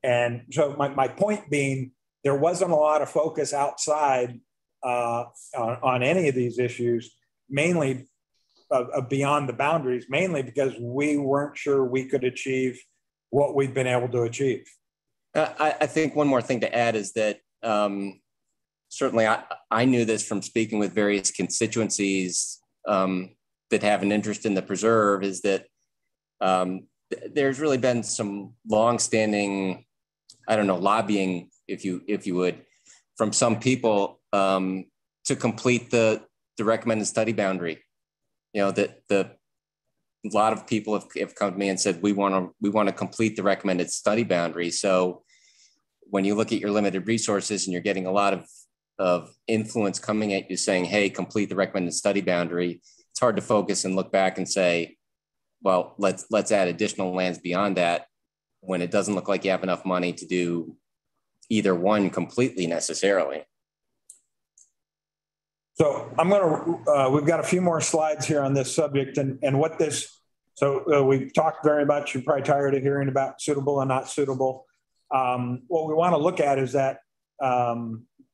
And so my point being, there wasn't a lot of focus outside on any of these issues, mainly beyond the boundaries, mainly because we weren't sure we could achieve what we've been able to achieve. I think one more thing to add is that certainly I knew this from speaking with various constituencies that have an interest in the preserve, is that there's really been some longstanding, I don't know, lobbying, if you would, from some people to complete the recommended study boundary. You know, that a lot of people have come to me and said, we want to complete the recommended study boundary. So when you look at your limited resources and you're getting a lot of influence coming at you saying, hey, complete the recommended study boundary, it's hard to focus and look back and say, well, let's add additional lands beyond that, when it doesn't look like you have enough money to do either one completely necessarily. So we've got a few more slides here on this subject and what this, so we've talked very much, you're probably tired of hearing about suitable and not suitable. What we want to look at is that,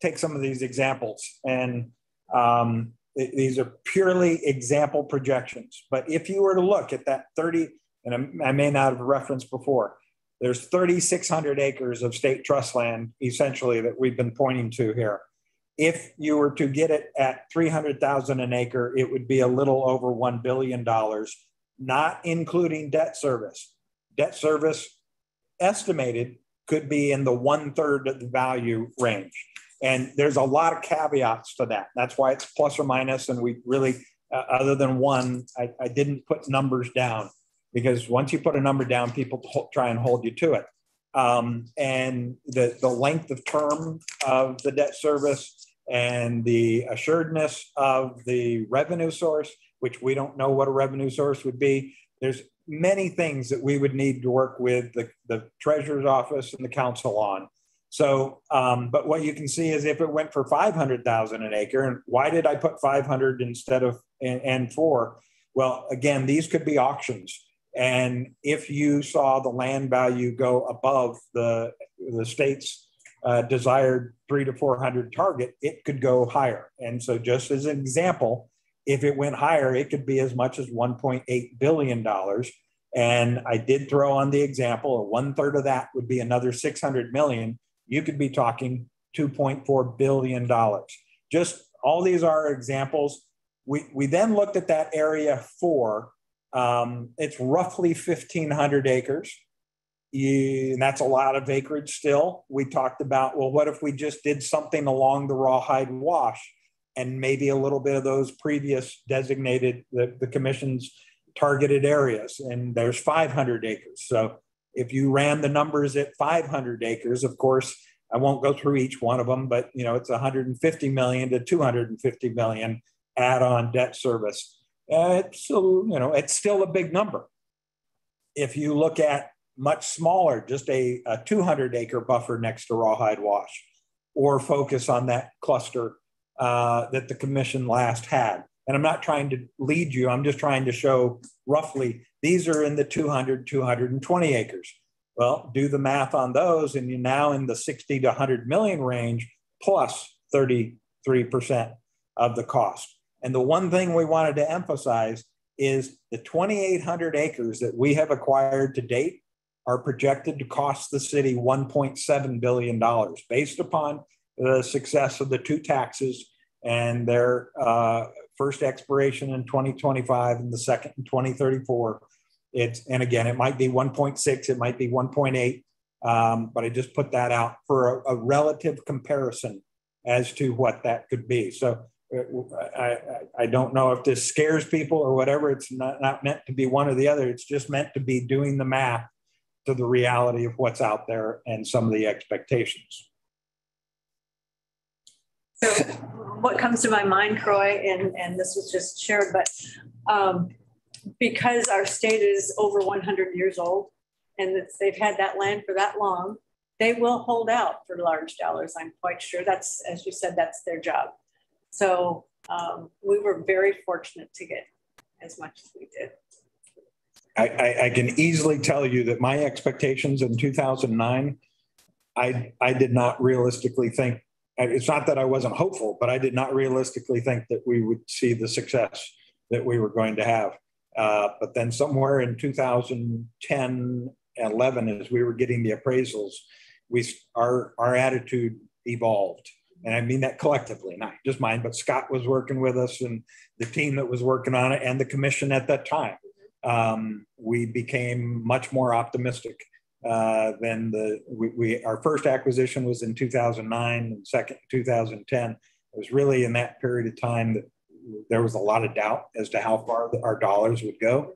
take some of these examples, and these are purely example projections. But if you were to look at that 30, and I may not have referenced before, there's 3,600 acres of state trust land, essentially, that we've been pointing to here. If you were to get it at $300,000 an acre, it would be a little over $1 billion, not including debt service. Debt service estimated could be in the 1/3 of the value range. And there's a lot of caveats to that. That's why it's plus or minus. And we really, other than one, I didn't put numbers down, because once you put a number down, people try and hold you to it. And the length of term of the debt service and the assuredness of the revenue source, which we don't know what a revenue source would be. There's many things that we would need to work with the treasurer's office and the council on. So, but what you can see is if it went for $500,000 an acre, and why did I put 500 instead of and 4. Well, again, these could be auctions. And if you saw the land value go above the state's desired 300 to 400 target, it could go higher. And so just as an example, if it went higher, it could be as much as $1.8 billion. And I did throw on the example, 1/3 of that would be another 600 million. You could be talking $2.4 billion. Just all these are examples. We then looked at that area 4. It's roughly 1,500 acres. And that's a lot of acreage still. We talked about, well, what if we just did something along the Rawhide Wash and maybe a little bit of those previous designated, the commission's targeted areas, and there's 500 acres. So if you ran the numbers at 500 acres, of course, I won't go through each one of them, but it's 150 million to 250 million add-on debt service. It's still a big number. If you look at much smaller, just a 200-acre buffer next to Rawhide Wash, or focus on that cluster that the commission last had. And I'm not trying to lead you, I'm just trying to show roughly, these are in the 200, 220 acres. Well, do the math on those, and you're now in the 60 to 100 million range, plus 33% of the cost. And the one thing we wanted to emphasize is the 2,800 acres that we have acquired to date are projected to cost the city $1.7 billion based upon the success of the 2 taxes and their first expiration in 2025 and the second in 2034. And again, it might be 1.6, it might be 1.8, but I just put that out for a relative comparison as to what that could be. So I don't know if this scares people or whatever. It's not meant to be one or the other. It's just meant to be doing the math to the reality of what's out there and some of the expectations. So what comes to my mind, Croy, and this was just shared, but because our state is over 100 years old and they've had that land for that long, they will hold out for large dollars. I'm quite sure that's, as you said, that's their job. So we were very fortunate to get as much as we did. I can easily tell you that my expectations in 2009, I did not realistically think, it's not that I wasn't hopeful, but I did not realistically think that we would see the success that we were going to have. But then somewhere in 2010, 11, as we were getting the appraisals, our attitude evolved. And I mean that collectively, not just mine, but Scott was working with us and the team that was working on it and the commission at that time. We became much more optimistic than our first acquisition was in 2009 and second 2010. It was really in that period of time that there was a lot of doubt as to how far our dollars would go.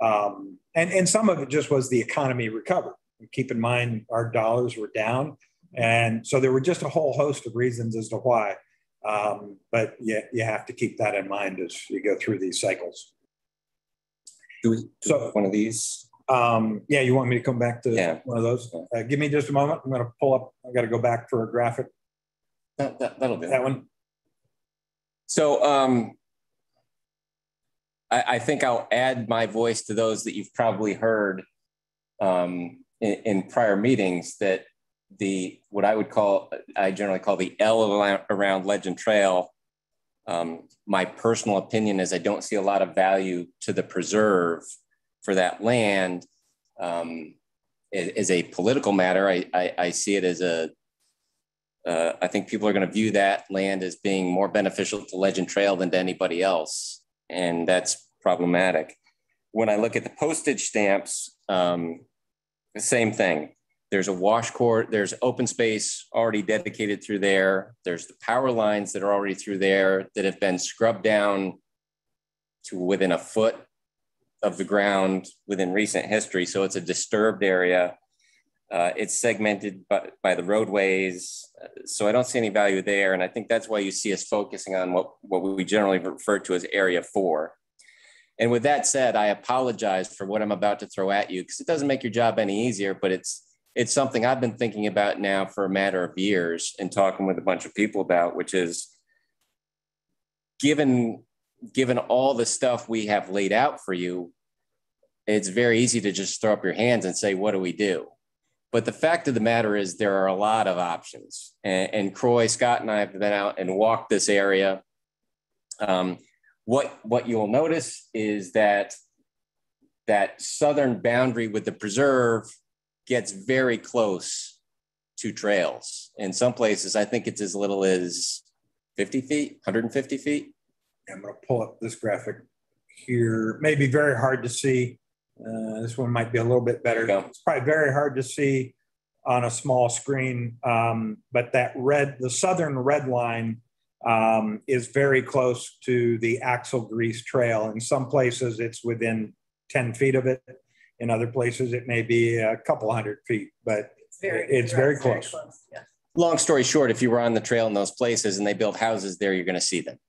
And some of it just was the economy recovered. Keep in mind, our dollars were down. And so there were just a whole host of reasons as to why. But yeah, you have to keep that in mind as you go through these cycles. So one of these? Yeah, you want me to come back to one of those? Give me just a moment. I'm going to pull up. I got to go back for a graphic. That'll do. That one. So I think I'll add my voice to those that you've probably heard in prior meetings, that what I generally call the L around Legend Trail. My personal opinion is I don't see a lot of value to the preserve for that land. As a political matter, I see it as I think people are going to view that land as being more beneficial to Legend Trail than to anybody else. And that's problematic. When I look at the postage stamps, the same thing. There's a wash court, there's open space already dedicated through there. There's the power lines that are already through there that have been scrubbed down to within a foot of the ground within recent history. So it's a disturbed area. It's segmented by the roadways. So I don't see any value there. And I think that's why you see us focusing on what we generally refer to as Area 4. And with that said, I apologize for what I'm about to throw at you, because it doesn't make your job any easier, but it's something I've been thinking about now for a matter of years and talking with a bunch of people about, which is, given given all the stuff we have laid out for you, it's very easy to just throw up your hands and say, what do we do? But the fact of the matter is there are a lot of options. And Croy, Scott, and I have been out and walked this area. What you'll notice is that southern boundary with the preserve gets very close to trails. In some places, I think it's as little as 50 feet, 150 feet. I'm going to pull up this graphic here. Maybe very hard to see. This one might be a little bit better. It's probably very hard to see on a small screen, but the southern red line is very close to the Axle Grease Trail. In some places, it's within 10 feet of it. In other places, it may be a couple 100 feet, but it's very close. Yeah. Long story short, if you were on the trail in those places and they build houses there, you're going to see them.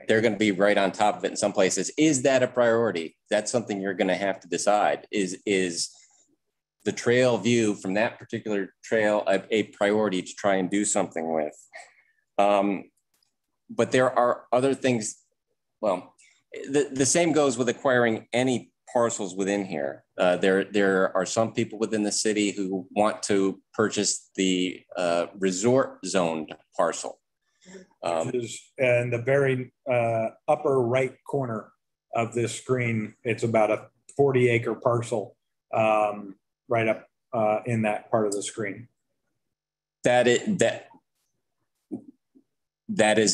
They're going to be right on top of it in some places. Is that a priority? That's something you're going to have to decide. Is the trail view from that particular trail a priority to try and do something with? But there are other things. Well, the same goes with acquiring any parcels within here. There are some people within the city who want to purchase the resort zoned parcel. Which is in the very upper right corner of this screen. It's about a 40-acre parcel right up in that part of the screen. That is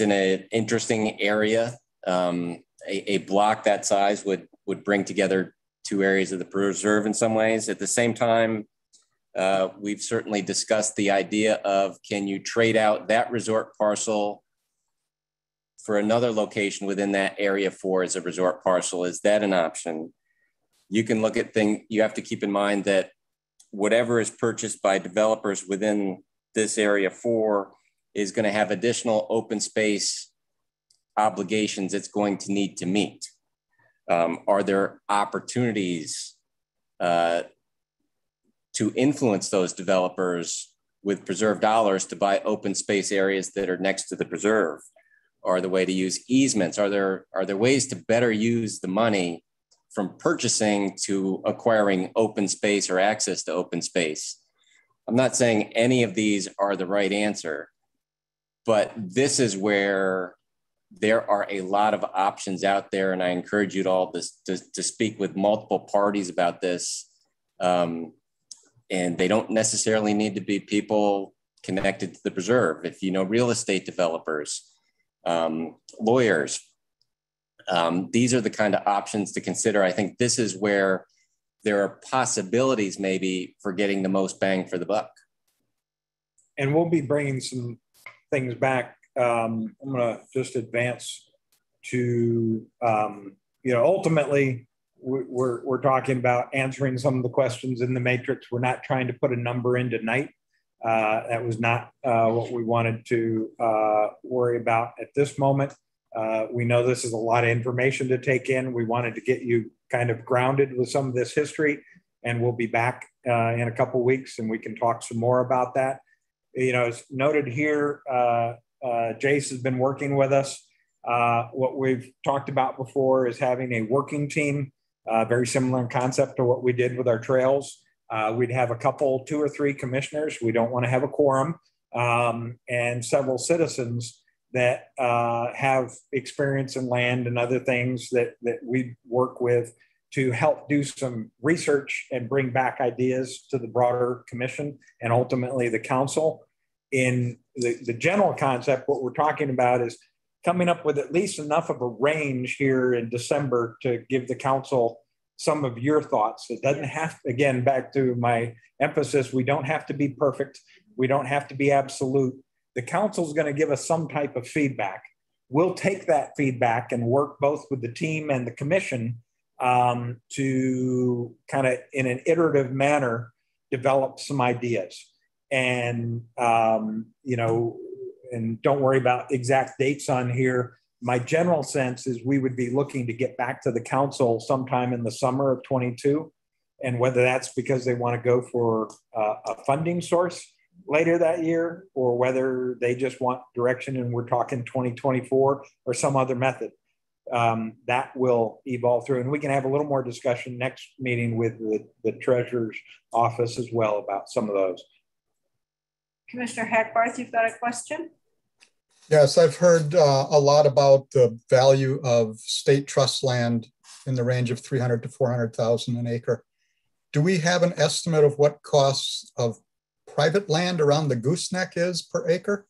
in an interesting area. A block that size would bring together two areas of the preserve in some ways. At the same time, we've certainly discussed the idea of, can you trade out that resort parcel for another location within that area as a resort parcel? Is that an option? You can look at things. You have to keep in mind that whatever is purchased by developers within this area 4 is going to have additional open space obligations it's going to need to meet. Are there opportunities to influence those developers with preserve dollars to buy open space areas that are next to the preserve? Are the way to use easements? Are there ways to better use the money from purchasing to acquiring open space or access to open space? I'm not saying any of these are the right answer, but this is where there are a lot of options out there, and I encourage you to all to speak with multiple parties about this. And they don't necessarily need to be people connected to the preserve. If you know real estate developers, lawyers, these are the kind of options to consider. I think this is where there are possibilities maybe for getting the most bang for the buck. And we'll be bringing some things back. I'm going to just advance to, ultimately we're talking about answering some of the questions in the matrix. We're not trying to put a number in tonight. That was not what we wanted to worry about at this moment. We know this is a lot of information to take in. We wanted to get you kind of grounded with some of this history, and we'll be back in a couple of weeks and we can talk some more about that. As noted here, Jace has been working with us. What we've talked about before is having a working team, very similar in concept to what we did with our trails. We'd have a couple, 2 or 3 commissioners. We don't want to have a quorum, and several citizens that have experience in land and other things that we work with to help do some research and bring back ideas to the broader commission and ultimately the council. In the general concept, what we're talking about is coming up with at least enough of a range here in December to give the council some of your thoughts. It doesn't have to, again, back to my emphasis, we don't have to be perfect. We don't have to be absolute. The council is going to give us some type of feedback. We'll take that feedback and work both with the team and the commission to kind of in an iterative manner, develop some ideas. And, and don't worry about exact dates on here. My general sense is we would be looking to get back to the council sometime in the summer of 22. And whether that's because they want to go for a funding source later that year, or whether they just want direction and we're talking 2024 or some other method. that will evolve through, and we can have a little more discussion next meeting with the treasurer's office as well about some of those. Commissioner Hackbarth, you've got a question? Yes, I've heard a lot about the value of state trust land in the range of 300 to 400,000 an acre. Do we have an estimate of what costs of private land around the gooseneck is per acre?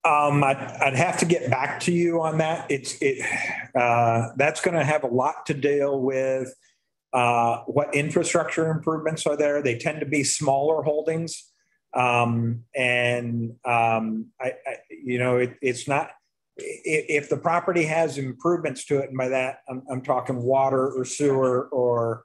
I'd have to get back to you on that. That's going to have a lot to deal with what infrastructure improvements are there. They tend to be smaller holdings. It's not, if the property has improvements to it, and by that I'm talking water or sewer or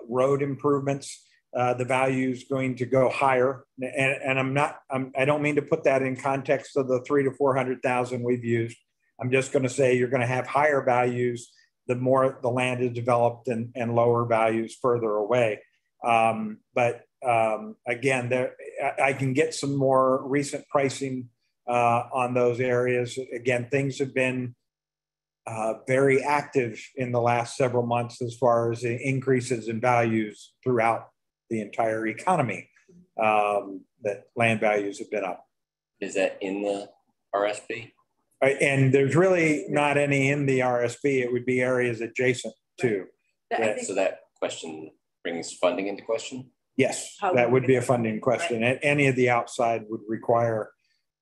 road improvements, the value is going to go higher. And I don't mean to put that in context of the 300 to 400,000 we've used. I'm just going to say you're going to have higher values the more the land is developed, and lower values further away. Again, I can get some more recent pricing on those areas. Again, things have been very active in the last several months as far as the increases in values throughout the entire economy, that land values have been up. Is that in the RSP? And there's really not any in the RSP. It would be areas adjacent to. So that question brings funding into question? Yes, that would be a funding question. Right. Any of the outside would require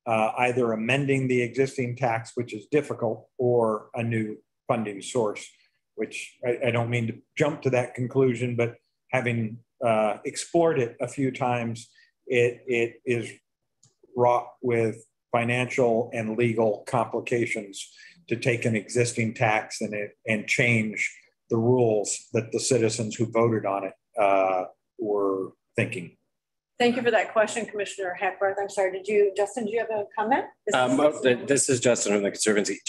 either amending the existing tax, which is difficult, or a new funding source, which I don't mean to jump to that conclusion, but having explored it a few times, it is wrought with financial and legal complications to take an existing tax and change the rules that the citizens who voted on it were thinking. Thank you for that question, Commissioner Hackbarth. I'm sorry, Justin, do you have a comment? This is Justin from the Conservancy.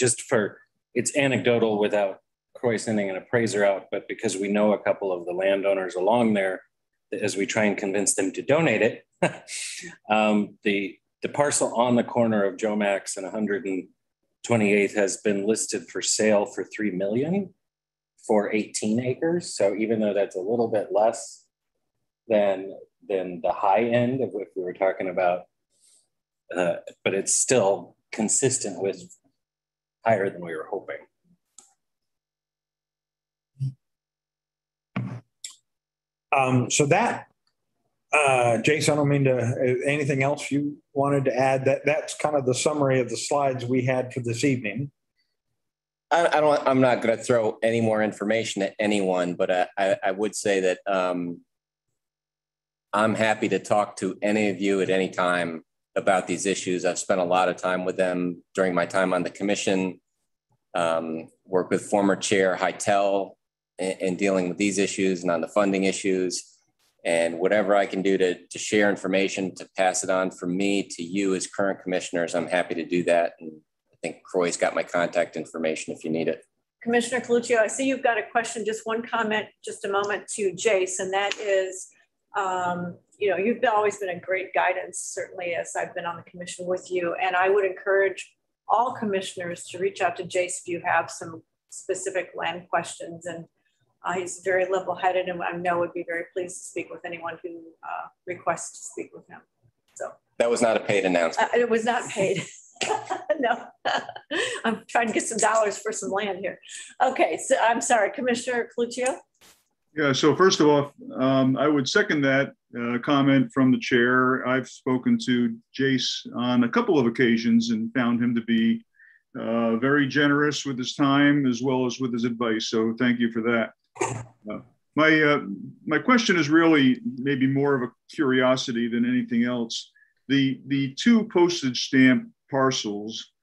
It's anecdotal without Croy sending an appraiser out, but because we know a couple of the landowners along there, as we try and convince them to donate it, the parcel on the corner of Joe Max and 128th has been listed for sale for $3 million for 18 acres. So even though that's a little bit less than the high end of what we were talking about, but it's still consistent with higher than we were hoping. So that, Jason, I don't mean to, anything else you wanted to add? That's kind of the summary of the slides we had for this evening. I'm not going to throw any more information at anyone, but I would say that I'm happy to talk to any of you at any time about these issues. I've spent a lot of time with them during my time on the commission, worked with former Chair Hytel in dealing with these issues and on the funding issues. And whatever I can do to share information, to pass it on from me to you as current commissioners, I'm happy to do that. And I think Croy's got my contact information if you need it. Commissioner Coluccio, I see you've got a question, just one comment, just a moment, to Jace, and that is, you've always been a great guidance, certainly as I've been on the commission with you. And I would encourage all commissioners to reach out to Jace if you have some specific land questions. And he's very level-headed, and I know would be very pleased to speak with anyone who requests to speak with him. So that was not a paid announcement. It was not paid. No, I'm trying to get some dollars for some land here. Okay, so I'm sorry, Commissioner Coluccio. Yeah, so first of all, I would second that comment from the chair. I've spoken to Jace on a couple of occasions and found him to be very generous with his time as well as with his advice. So thank you for that. My question is really maybe more of a curiosity than anything else. The two postage stamp parcels,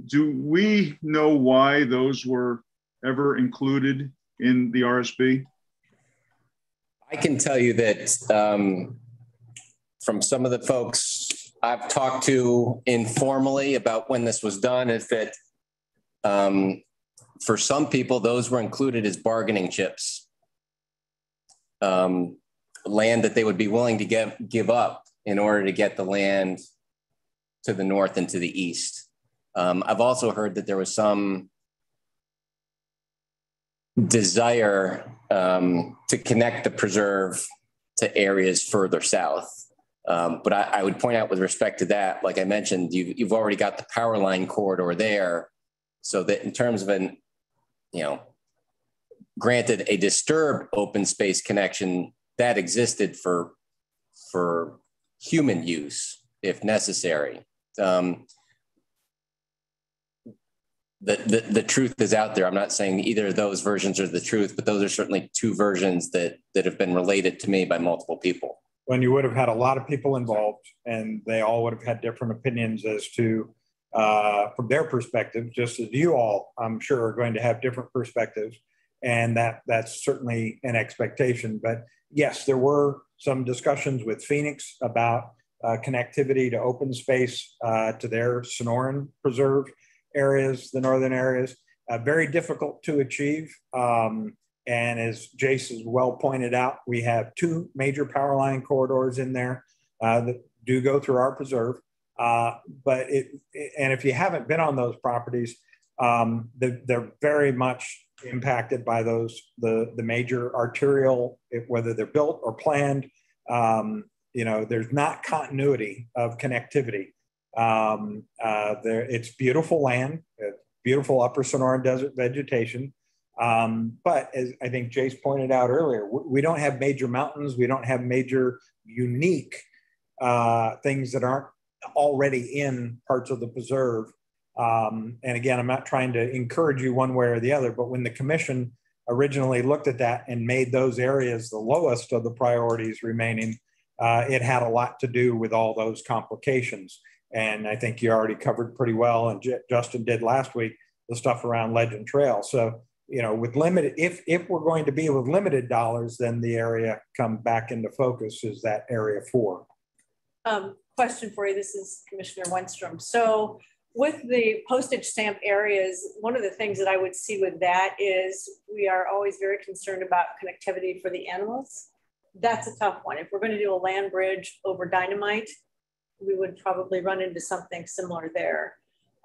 do we know why those were ever included in the RSP? I can tell you that from some of the folks I've talked to informally about when this was done, is that for some people, those were included as bargaining chips, land that they would be willing to give up in order to get the land to the north and to the east. I've also heard that there was some desire to connect the preserve to areas further south. But I would point out with respect to that, like I mentioned, you've already got the power line corridor there. So that in terms of an, granted a disturbed open space connection that existed for human use if necessary. The truth is out there. I'm not saying either of those versions are the truth, but those are certainly two versions that have been related to me by multiple people. When you would have had a lot of people involved and they all would have had different opinions as to, from their perspective, just as you all, I'm sure, are going to have different perspectives. And that's certainly an expectation. But yes, there were some discussions with Phoenix about connectivity to open space to their Sonoran Preserve areas, the northern areas, very difficult to achieve. And as Jace has well pointed out, we have two major power line corridors in there that do go through our preserve. And if you haven't been on those properties, they're very much impacted by the major arterial, whether they're built or planned. There's not continuity of connectivity. It's beautiful land, beautiful upper Sonoran desert vegetation. But as I think Jace pointed out earlier, we don't have major mountains. We don't have major unique things that aren't already in parts of the preserve. And again, I'm not trying to encourage you one way or the other, but when the commission originally looked at that and made those areas the lowest of the priorities remaining, it had a lot to do with all those complications. And I think you already covered pretty well, and Justin did last week, the stuff around Legend Trail. So, with limited, if we're going to be with limited dollars, then the area come back into focus is that area 4. Question for you. This is Commissioner Wenstrom. So with the postage stamp areas, one of the things that I would see with that is we are always very concerned about connectivity for the animals. That's a tough one. If we're going to do a land bridge over Dynamite, we would probably run into something similar there.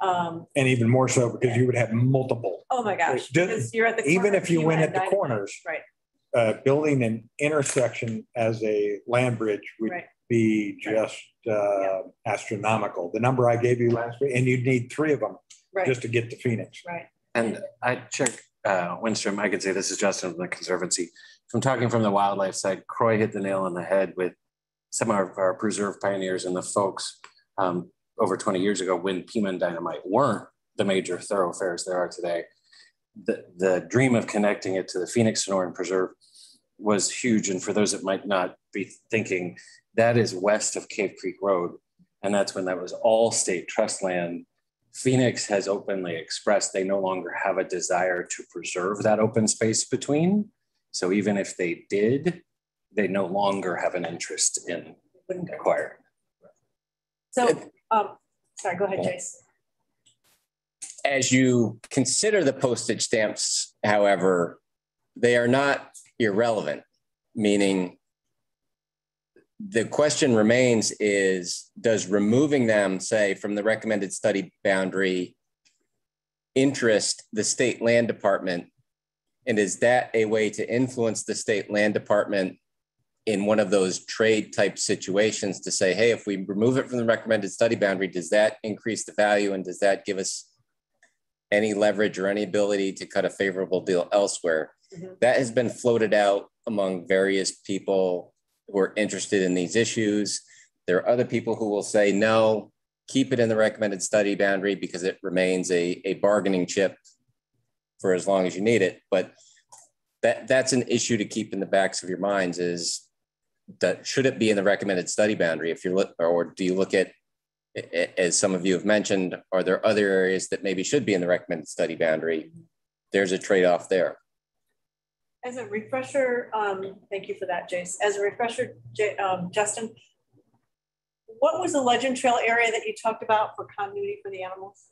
And even more so because you would have multiple. Oh my gosh. Because you're at the even if you went at the corners, right? Building an intersection as a land bridge would be just astronomical. The number I gave you last week, and you'd need 3 of them just to get to Phoenix. Right. And I checked Winstrom. I could say this is Justin from the Conservancy. From talking from the wildlife side, Croy hit the nail on the head with some of our preserve pioneers and the folks over 20 years ago when Pima and Dynamite weren't the major thoroughfares there are today. The dream of connecting it to the Phoenix Sonoran Preserve was huge. And for those that might not be thinking, that is west of Cave Creek Road. And that's when that was all state trust land. Phoenix has openly expressed they no longer have a desire to preserve that open space between. So even if they did, they no longer have an interest in acquiring. So, sorry, go ahead, Jace. As you consider the postage stamps, however, they are not irrelevant, meaning the question remains is, does removing them, say, from the recommended study boundary interest the state land department? And is that a way to influence the state land department in one of those trade type situations to say, hey, if we remove it from the recommended study boundary, does that increase the value and does that give us any leverage or any ability to cut a favorable deal elsewhere? Mm-hmm. That has been floated out among various people who are interested in these issues. There are other people who will say, no, keep it in the recommended study boundary because it remains a bargaining chip for as long as you need it. But that's an issue to keep in the backs of your minds is that should it be in the recommended study boundary? If you look, or do you look at, as some of you have mentioned, are there other areas that maybe should be in the recommended study boundary? There's a trade-off there. As a refresher, thank you for that, Jace. As a refresher, Justin, what was the Legend Trail area that you talked about for continuity for the animals?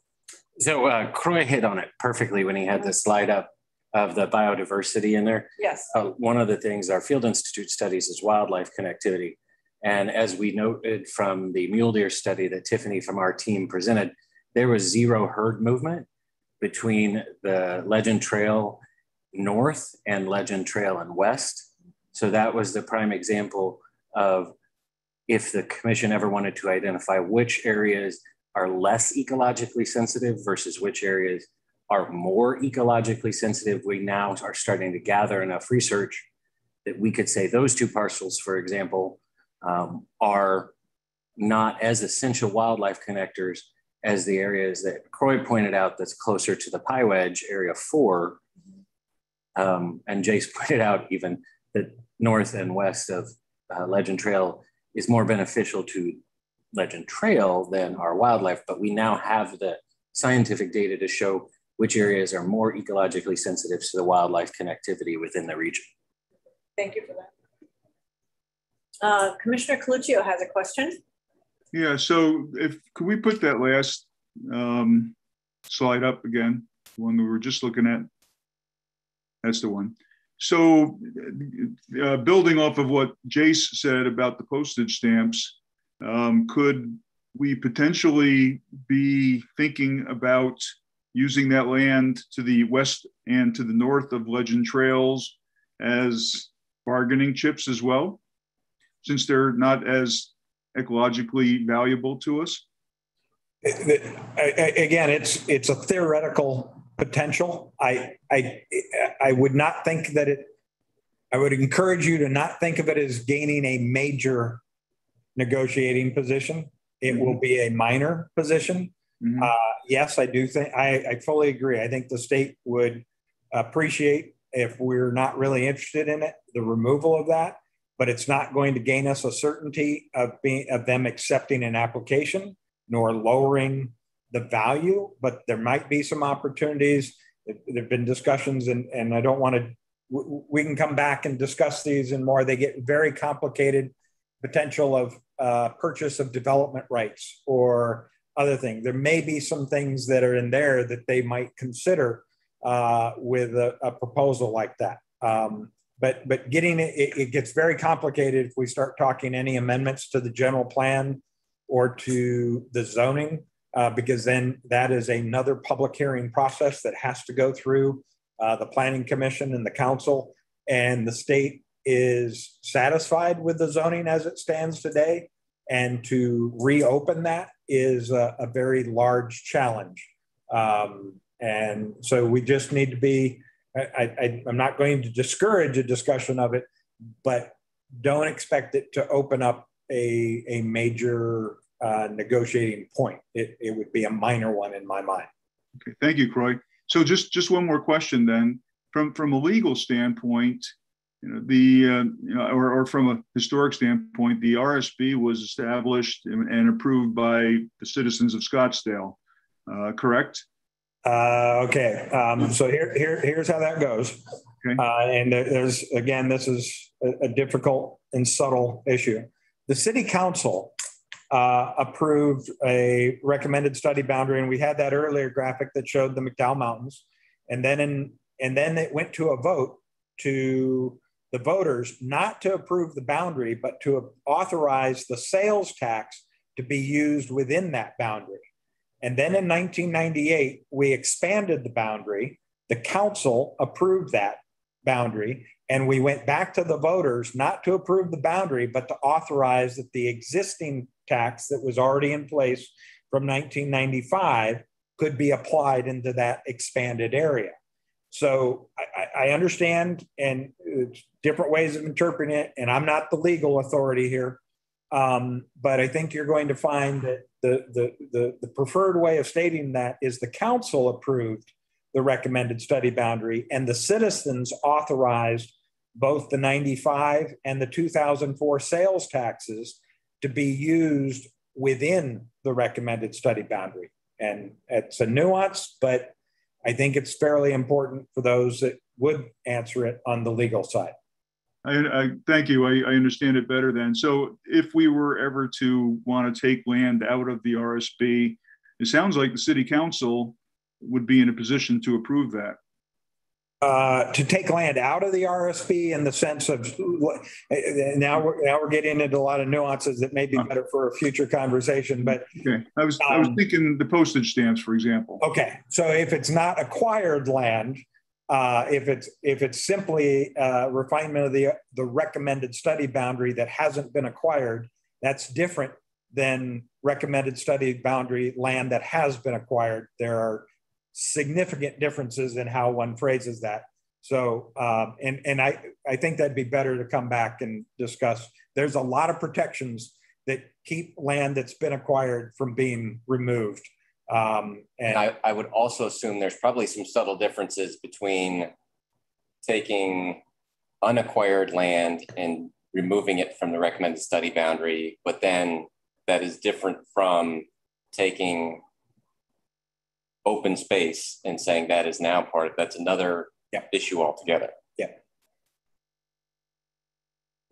So Croy hit on it perfectly when he had the slide up of the biodiversity in there. Yes. One of the things our Field Institute studies is wildlife connectivity. And as we noted from the mule deer study that Tiffany from our team presented, there was zero herd movement between the Legend Trail north and Legend Trail and west. So that was the prime example of if the commission ever wanted to identify which areas are less ecologically sensitive versus which areas are more ecologically sensitive, we now are starting to gather enough research that we could say those two parcels, for example, are not as essential wildlife connectors as the areas that Croy pointed out that's closer to the Pie Wedge, Area 4. And Jace pointed out even that north and west of Legend Trail is more beneficial to Legend Trail than our wildlife, but we now have the scientific data to show which areas are more ecologically sensitive to the wildlife connectivity within the region. Thank you for that. Commissioner Coluccio has a question. Yeah, so could we put that last slide up again, the one that we were just looking at? That's the one. So building off of what Jace said about the postage stamps, could we potentially be thinking about using that land to the west and to the north of Legend Trails as bargaining chips as well, since they're not as ecologically valuable to us? Again, it's a theoretical potential. I would not think that I would encourage you to not think of it as gaining a major negotiating position. It will be a minor position. Yes, I do think, I fully agree. I think the state would appreciate, if we're not really interested in it, the removal of that, but it's not going to gain us a certainty of them accepting an application, nor lowering the value, but there might be some opportunities. There've been discussions, and I don't want to, we can come back and discuss these and more. They get very complicated. Potential of purchase of development rights or other things. There may be some things that are in there that they might consider with a proposal like that. But getting it gets very complicated if we start talking any amendments to the general plan or to the zoning, because then that is another public hearing process that has to go through the Planning Commission and the council, and the state is satisfied with the zoning as it stands today. And to reopen that is a very large challenge. And so we just need to be, I'm not going to discourage a discussion of it, but don't expect it to open up a major negotiating point. It would be a minor one in my mind. Okay, thank you, Croy. So just one more question then. From a legal standpoint, or from a historic standpoint, the RSB was established and approved by the citizens of Scottsdale, correct? Okay, so here's how that goes. Okay. And there's, again, this is a difficult and subtle issue. The city council approved a recommended study boundary, and we had that earlier graphic that showed the McDowell Mountains, and then it went to a vote to the voters not to approve the boundary, but to authorize the sales tax to be used within that boundary. And then in 1998, we expanded the boundary. The council approved that boundary, and we went back to the voters not to approve the boundary, but to authorize that the existing tax that was already in place from 1995 could be applied into that expanded area. So I understand, and different ways of interpreting it, and I'm not the legal authority here, but I think you're going to find that the preferred way of stating that is the council approved the recommended study boundary, and the citizens authorized both the 95 and the 2004 sales taxes to be used within the recommended study boundary. And it's a nuance, but I think it's fairly important for those that would answer it on the legal side. I thank you. I understand it better then. So if we were ever to want to take land out of the RSB, it sounds like the city council would be in a position to approve that. To take land out of the RSB in the sense of, now we're getting into a lot of nuances that may be better for a future conversation. But okay, I was thinking the postage stamps, for example. Okay, so if it's not acquired land, If it's simply refinement of the recommended study boundary that hasn't been acquired, that's different than recommended study boundary land that has been acquired. There are significant differences in how one phrases that. So, and I think that'd be better to come back and discuss. There's a lot of protections that keep land that's been acquired from being removed. And I would also assume there's probably some subtle differences between taking unacquired land and removing it from the recommended study boundary, but then that is different from taking open space and saying that is now that's another issue altogether. Yeah.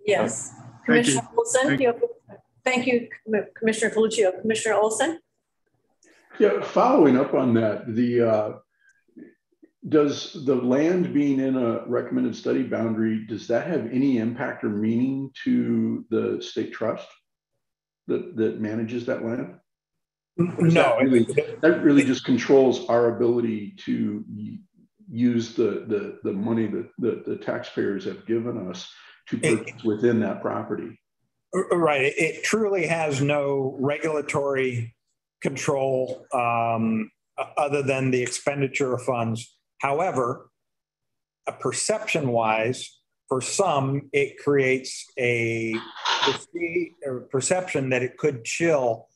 Yes. Commissioner Olson, thank you, Commissioner Coluccio. Commissioner Olson? Yeah, following up on that, does the land being in a recommended study boundary, does that have any impact or meaning to the state trust that manages that land? No, that really just controls our ability to use the money that the taxpayers have given us to purchase within that property. Right. It truly has no regulatory control other than the expenditure of funds. However, perception-wise, for some, it creates a perception that it could chill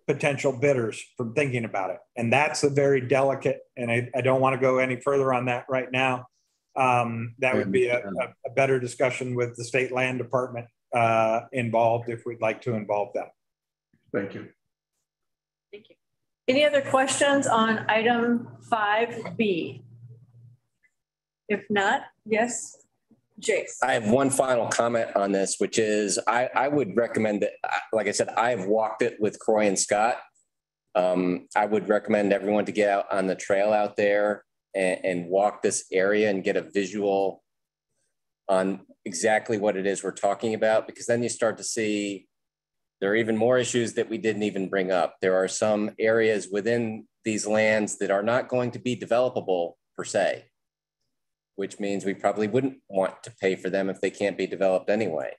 potential bidders from thinking about it. And that's a very delicate, and I don't want to go any further on that right now. That would be a better discussion with the state land department involved if we'd like to involve them. Thank you. Thank you. Any other questions on item 5B? If not, yes, Jace. I have one final comment on this, which is I would recommend that, like I said, I've walked it with Croy and Scott. I would recommend everyone to get out on the trail out there and walk this area and get a visual on exactly what it is we're talking about, because then you start to see there are even more issues that we didn't even bring up. There are some areas within these lands that are not going to be developable per se, which means we probably wouldn't want to pay for them if they can't be developed anyway.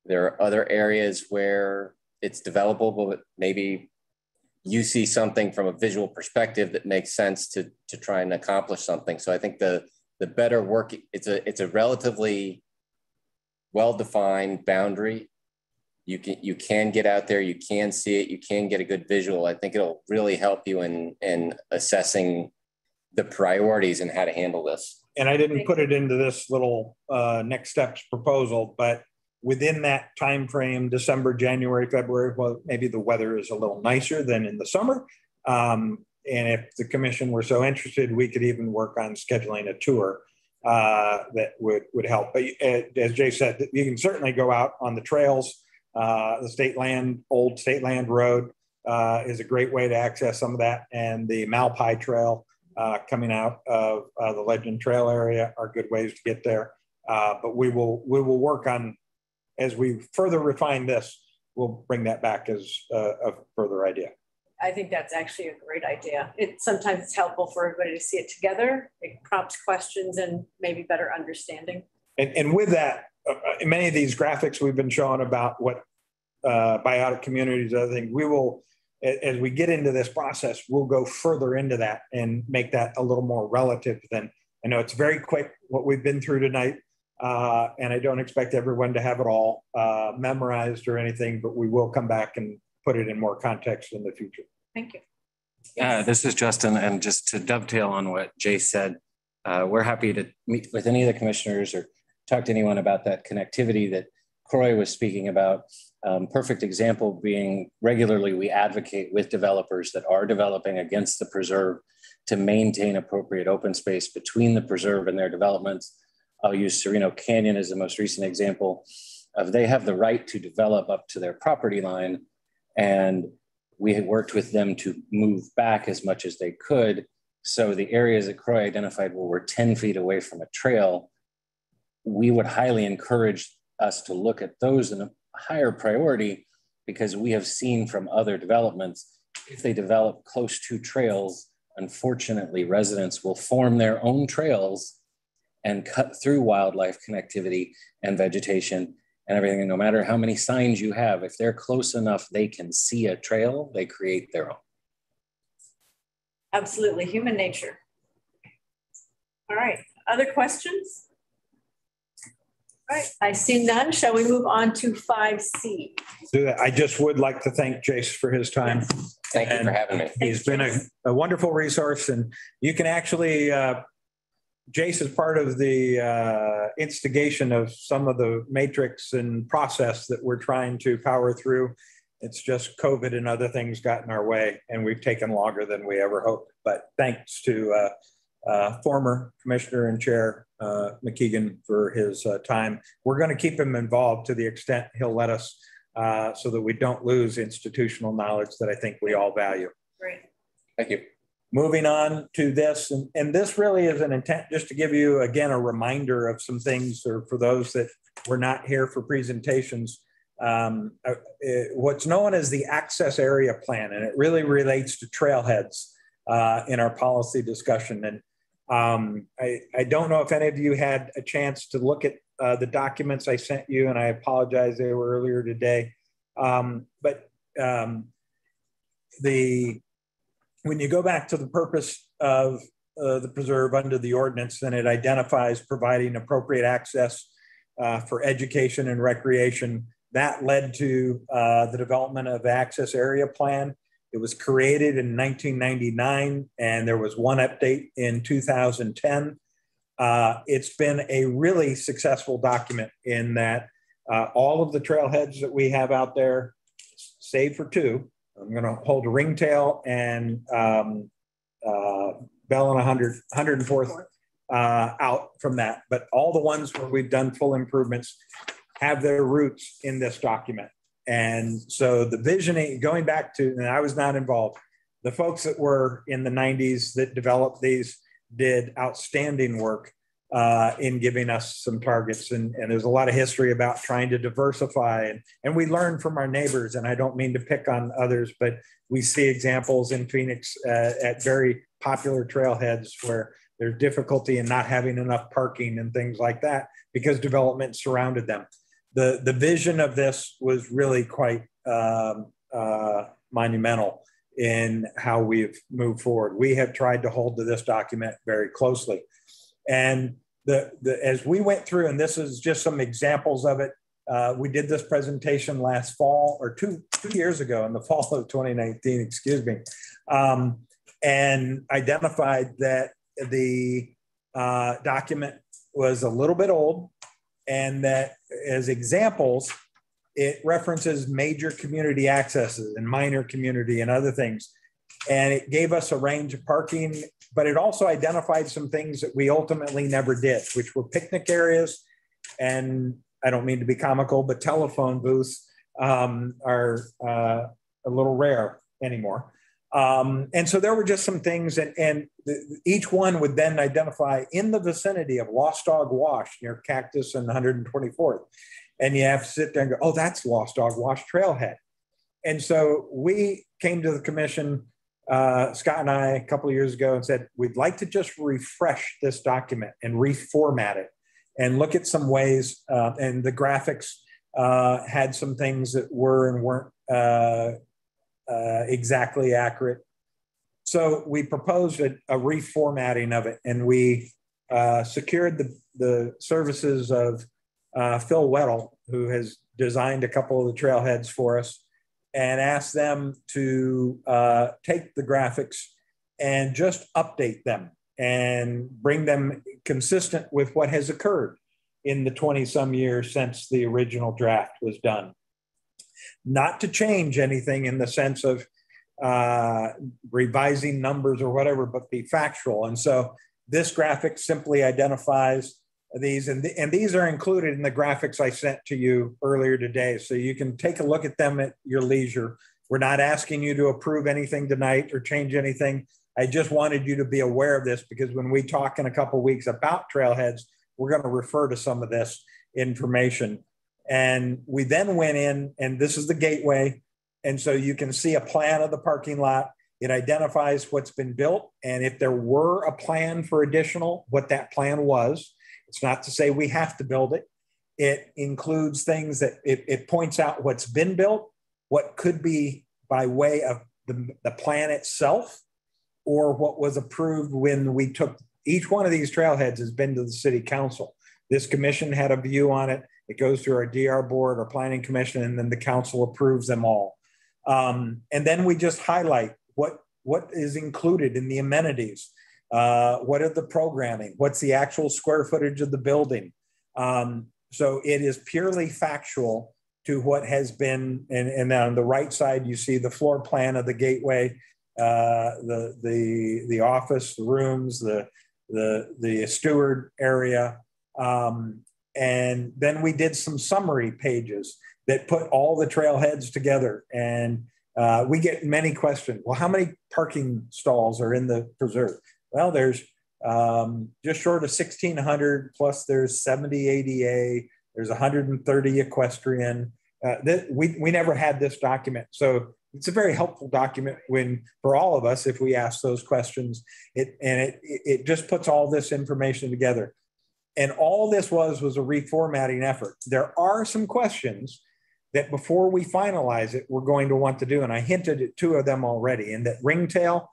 There are other areas where it's developable, but maybe you see something from a visual perspective that makes sense to try and accomplish something. So I think the better work, it's a relatively well-defined boundary. You can get out there, you can see it, you can get a good visual. I think it'll really help you in assessing the priorities and how to handle this. And I didn't put it into this little next steps proposal, but within that time frame, December, January, February, well, maybe the weather is a little nicer than in the summer. And if the commission were so interested, we could even work on scheduling a tour that would help. But as Jay said, you can certainly go out on the trails. The old state land road is a great way to access some of that. And the Malpai Trail coming out of the Legend Trail area are good ways to get there. But we will work on, as we further refine this, we'll bring that back as a further idea. I think that's actually a great idea. Sometimes it's helpful for everybody to see it together. It prompts questions and maybe better understanding. And with that, many of these graphics we've been showing about what biotic communities, other things, we will, as we get into this process, we'll go further into that and make that a little more relative than, I know it's very quick what we've been through tonight. And I don't expect everyone to have it all memorized or anything, but we will come back and put it in more context in the future. Thank you. Yes. This is Justin, and just to dovetail on what Jay said, we're happy to meet with any of the commissioners or talk to anyone about that connectivity that Croy was speaking about. Perfect example being regularly we advocate with developers that are developing against the preserve to maintain appropriate open space between the preserve and their developments. I'll use Sereno Canyon as the most recent example of they have the right to develop up to their property line, and we had worked with them to move back as much as they could. So the areas that Croy identified were 10 feet away from a trail. We would highly encourage us to look at those in a higher priority, because we have seen from other developments, if they develop close to trails, unfortunately, residents will form their own trails and cut through wildlife connectivity and vegetation and everything. And no matter how many signs you have, if they're close enough, they can see a trail, they create their own. Absolutely, human nature. All right, other questions? All right, I see none. Shall we move on to 5C? I just would like to thank Jace for his time. Thank you for having me. He's been a wonderful resource, and you can actually, Jace is part of the instigation of some of the matrix and process that we're trying to power through. It's just COVID and other things got in our way, and we've taken longer than we ever hoped. But thanks to former Commissioner and Chair McKeegan for his time. We're going to keep him involved to the extent he'll let us, so that we don't lose institutional knowledge that I think we all value. Great. Thank you. Moving on to this, and this really is an intent just to give you, again, a reminder of some things, or for those that were not here for presentations, what's known as the access area plan, and it really relates to trailheads in our policy discussion. And I don't know if any of you had a chance to look at the documents I sent you, and I apologize, they were earlier today. When you go back to the purpose of the preserve under the ordinance, then it identifies providing appropriate access for education and recreation. That led to the development of the access area plan. It was created in 1999, and there was one update in 2010. It's been a really successful document in that all of the trailheads that we have out there, save for two, I'm going to hold a ringtail and Bell and 104th out from that. But all the ones where we've done full improvements have their roots in this document. And so the visioning, going back to, and I was not involved, the folks that were in the 90s that developed these did outstanding work in giving us some targets. And there's a lot of history about trying to diversify. And we learn from our neighbors, and I don't mean to pick on others, but we see examples in Phoenix at very popular trailheads where there's difficulty in not having enough parking and things like that because development surrounded them. The vision of this was really quite monumental in how we've moved forward. We have tried to hold to this document very closely. And as we went through, and this is just some examples of it, we did this presentation last fall, or two years ago in the fall of 2019, excuse me, and identified that the document was a little bit old, and that as examples, it references major community accesses and minor community and other things. And it gave us a range of parking, but it also identified some things that we ultimately never did, which were picnic areas. And I don't mean to be comical, but telephone booths are a little rare anymore. And so there were just some things, and each one would then identify in the vicinity of Lost Dog Wash near Cactus and 124th. And you have to sit there and go, oh, that's Lost Dog Wash Trailhead. And so we came to the commission, Scott and I, a couple of years ago, and said, we'd like to just refresh this document and reformat it and look at some ways. And the graphics had some things that were and weren't exactly accurate. So we proposed a reformatting of it, and we secured the services of Phil Weddle, who has designed a couple of the trailheads for us, and asked them to take the graphics and just update them and bring them consistent with what has occurred in the 20-some years since the original draft was done. Not to change anything in the sense of revising numbers or whatever, but be factual. And so this graphic simply identifies these, and these are included in the graphics I sent to you earlier today. So you can take a look at them at your leisure. We're not asking you to approve anything tonight or change anything. I just wanted you to be aware of this, because when we talk in a couple of weeks about trailheads, we're going to refer to some of this information. And we then went in, and this is the gateway. And so you can see a plan of the parking lot. It identifies what's been built, and if there were a plan for additional, what that plan was. It's not to say we have to build it. It includes things that it points out what's been built, what could be by way of the plan itself, or what was approved when we took, each one of these trailheads has been to the city council. This commission had a view on it. It goes through our DR board, our planning commission, and then the council approves them all. And then we just highlight what is included in the amenities. What are the programming? What's the actual square footage of the building? So it is purely factual to what has been, and on the right side, you see the floor plan of the gateway, the office, the rooms, the steward area. And then we did some summary pages that put all the trailheads together. And we get many questions. Well, how many parking stalls are in the preserve? Well, there's just short of 1,600, plus there's 70 ADA, there's 130 equestrian. We never had this document. So it's a very helpful document for all of us if we ask those questions. It just puts all this information together. And all this was a reformatting effort. There are some questions that before we finalize it, we're going to want to do. And I hinted at two of them already, and that Ringtail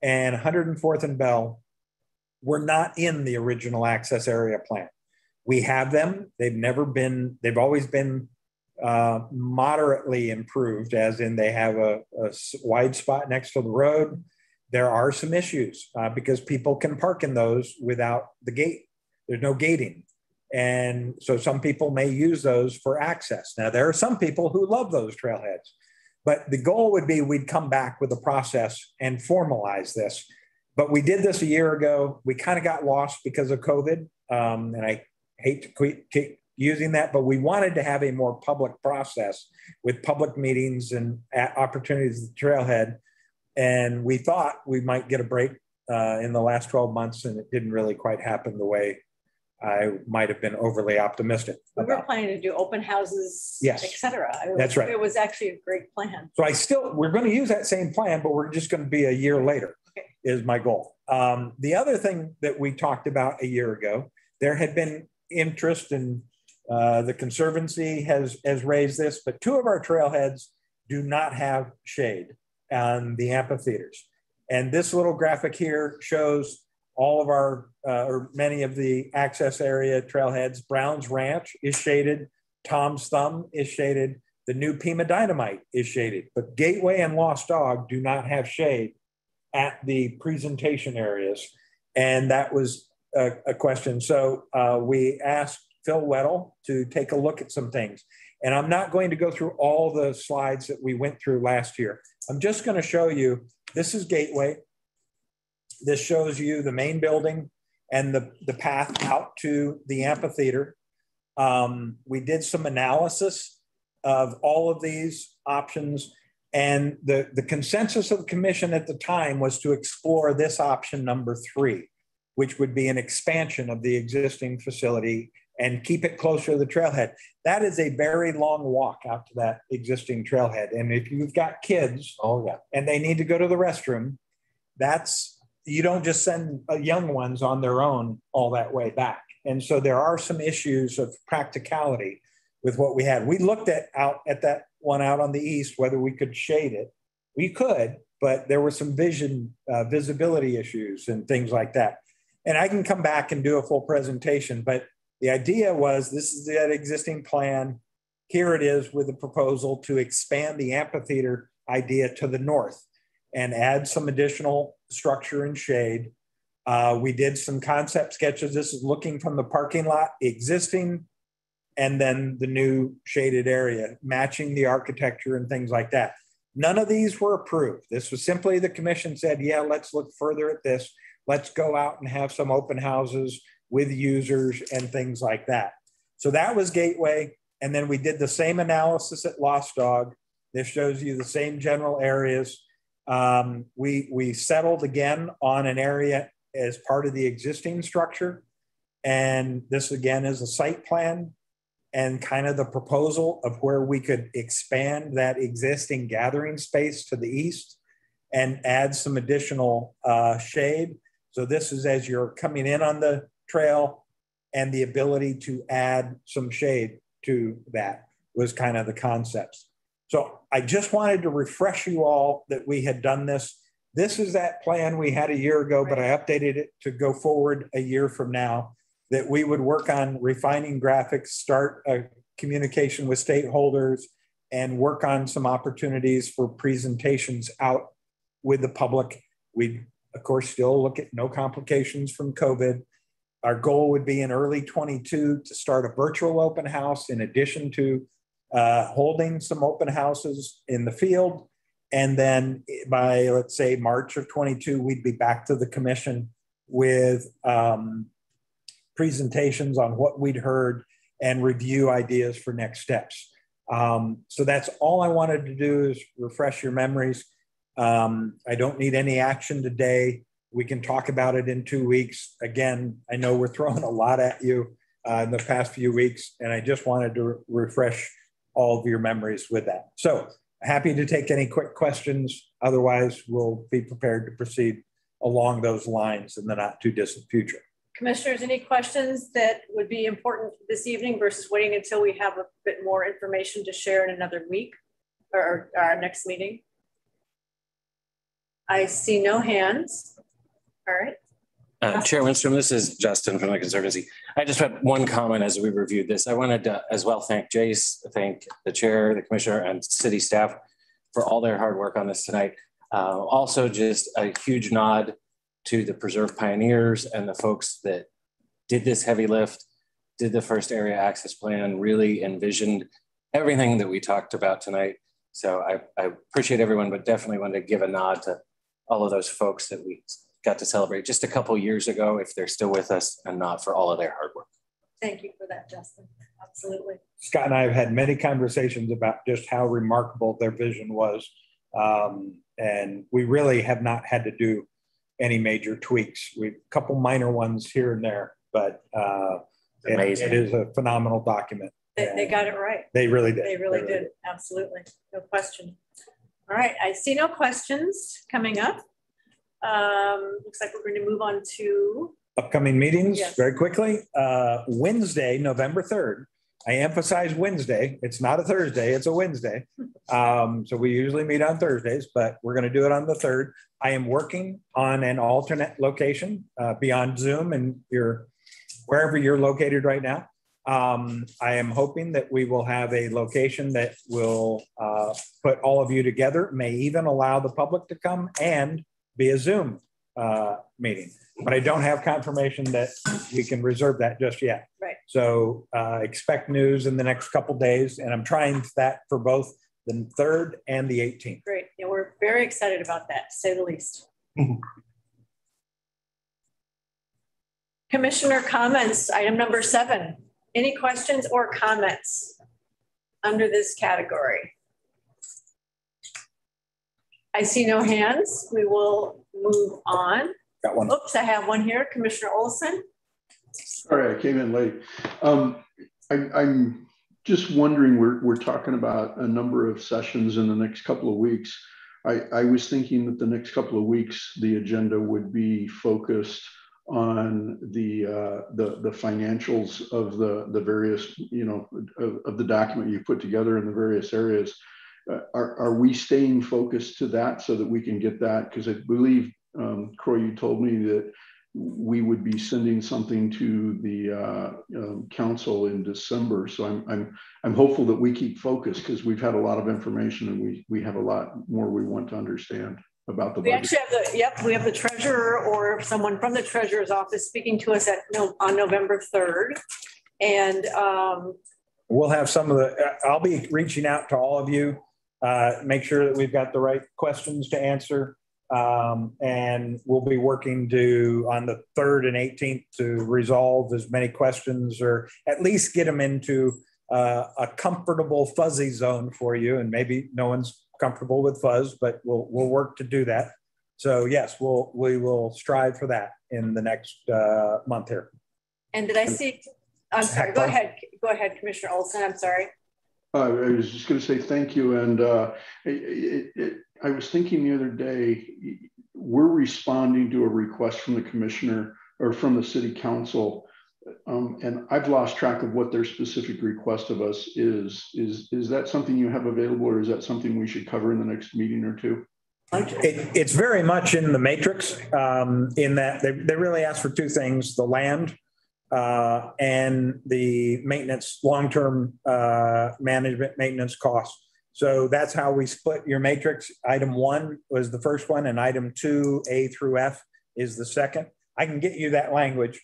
and 104th and Bell were not in the original access area plan. We have them. They've always been moderately improved, as in they have a wide spot next to the road. There are some issues because people can park in those without the gate. There's no gating. And so some people may use those for access. Now, there are some people who love those trailheads, but the goal would be we'd come back with a process and formalize this. But we did this a year ago. We kind of got lost because of COVID. And I hate to keep using that, but we wanted to have a more public process with public meetings and opportunities at the trailhead. And we thought we might get a break in the last 12 months, and it didn't really quite happen the way I might have been overly optimistic. We were planning to do open houses, yes, et cetera. That's right. It was actually a great plan. So we're going to use that same plan, but we're just going to be a year later, is my goal. The other thing that we talked about a year ago, there had been interest, and the Conservancy has raised this, but two of our trailheads do not have shade on the amphitheaters. And this little graphic here shows all of our, or many of the access area trailheads. Brown's Ranch is shaded. Tom's Thumb is shaded. The new Pima Dynamite is shaded. But Gateway and Lost Dog do not have shade at the presentation areas. And that was a question. So we asked Phil Weddle to take a look at some things. And I'm not going to go through all the slides that we went through last year. I'm just going to show you, this is Gateway. This shows you the main building and the path out to the amphitheater. We did some analysis of all of these options, and the consensus of the commission at the time was to explore this option number 3, which would be an expansion of the existing facility and keep it closer to the trailhead. That is a very long walk out to that existing trailhead. And if you've got kids and they need to go to the restroom, you don't just send young ones on their own all that way back. And so there are some issues of practicality with what we had. We looked at that one out on the east, whether we could shade it. We could, but there were some visibility issues and things like that. And I can come back and do a full presentation, but the idea was, this is that existing plan. Here it is with a proposal to expand the amphitheater idea to the north and add some additional structure and shade. We did some concept sketches. This is looking from the parking lot existing, and then the new shaded area, matching the architecture and things like that. None of these were approved. This was simply the commission said, yeah, let's look further at this. Let's go out and have some open houses with users and things like that. So that was Gateway. And then we did the same analysis at Lost Dog. This shows you the same general areas. We settled again on an area as part of the existing structure. And this again is a site plan and kind of the proposal of where we could expand that existing gathering space to the east and add some additional shade. So this is as you're coming in on the trail, and the ability to add some shade to that was kind of the concepts. So I just wanted to refresh you all that we had done this. This is that plan we had a year ago, but I updated it to go forward a year from now, that we would work on refining graphics, start a communication with stakeholders, and work on some opportunities for presentations out with the public. We, of course, still look at no complications from COVID. Our goal would be in early 22 to start a virtual open house in addition to holding some open houses in the field. And then by, let's say, March of 22, we'd be back to the commission with presentations on what we'd heard and review ideas for next steps. So that's all I wanted to do, is refresh your memories. I don't need any action today. We can talk about it in 2 weeks. Again, I know we're throwing a lot at you in the past few weeks, and I just wanted to refresh all of your memories with that. So happy to take any quick questions. Otherwise, we'll be prepared to proceed along those lines in the not too distant future. Commissioners, any questions that would be important this evening versus waiting until we have a bit more information to share in another week or our next meeting? I see no hands. All right. Chair Winstrom, this is Justin from the Conservancy. I just had one comment as we reviewed this. I wanted to as well thank Jace, thank the chair, the commissioner, and city staff for all their hard work on this tonight. Also, just a huge nod to the Preserve pioneers and the folks that did this heavy lift, did the first area access plan, really envisioned everything that we talked about tonight. So I appreciate everyone, but definitely wanted to give a nod to all of those folks that we got to celebrate just a couple years ago, if they're still with us, and not for all of their hard work. Thank you for that, Justin. Absolutely. Scott and I have had many conversations about just how remarkable their vision was. And we really have not had to do any major tweaks. We've a couple minor ones here and there, but it is a phenomenal document. They got it right. They really did. They really did. Absolutely. No question. All right. I see no questions coming up. Looks like we're going to move on to upcoming meetings. Yes. Very quickly. Wednesday, November 3rd. I emphasize Wednesday. It's not a Thursday, it's a Wednesday. So we usually meet on Thursdays, but we're going to do it on the 3rd. I am working on an alternate location beyond Zoom and wherever you're located right now. I am hoping that we will have a location that will put all of you together, may even allow the public to come and be a Zoom meeting. But I don't have confirmation that we can reserve that just yet. Right. So expect news in the next couple days, and I'm trying that for both the 3rd and the 18th. Great. Yeah, we're very excited about that, to say the least. Commissioner comments, item number 7. Any questions or comments under this category? I see no hands. We will move on. Got one. Oops, I have one here. Commissioner Olson. Sorry, I came in late. I'm just wondering, we're talking about a number of sessions in the next couple of weeks. I was thinking that the next couple of weeks, the agenda would be focused on the financials of the various, of the document you put together in the various areas. Are we staying focused to that so that we can get that? Because I believe, Croy, you told me that we would be sending something to the council in December. So I'm hopeful that we keep focused, because we've had a lot of information and we have a lot more we want to understand about the budget. We actually have we have the treasurer or someone from the treasurer's office speaking to us on November 3rd. And we'll have some of I'll be reaching out to all of you, make sure that we've got the right questions to answer. And we'll be working on the 3rd and 18th to resolve as many questions, or at least get them into a comfortable fuzzy zone for you. And maybe no one's comfortable with fuzz, but we'll work to do that. So yes, we will strive for that in the next month here. And did I see? I'm sorry. Go ahead, Commissioner Olson. I'm sorry. I was just going to say thank you. And I was thinking the other day, we're responding to a request from the commissioner or from the city council. And I've lost track of what their specific request of us is. Is that something you have available, or is that something we should cover in the next meeting or two? It's very much in the matrix in that they really ask for two things: the land and the maintenance, long-term management maintenance costs. So that's how we split your matrix. Item 1 was the first one, and item 2, A through F, is the second. I can get you that language.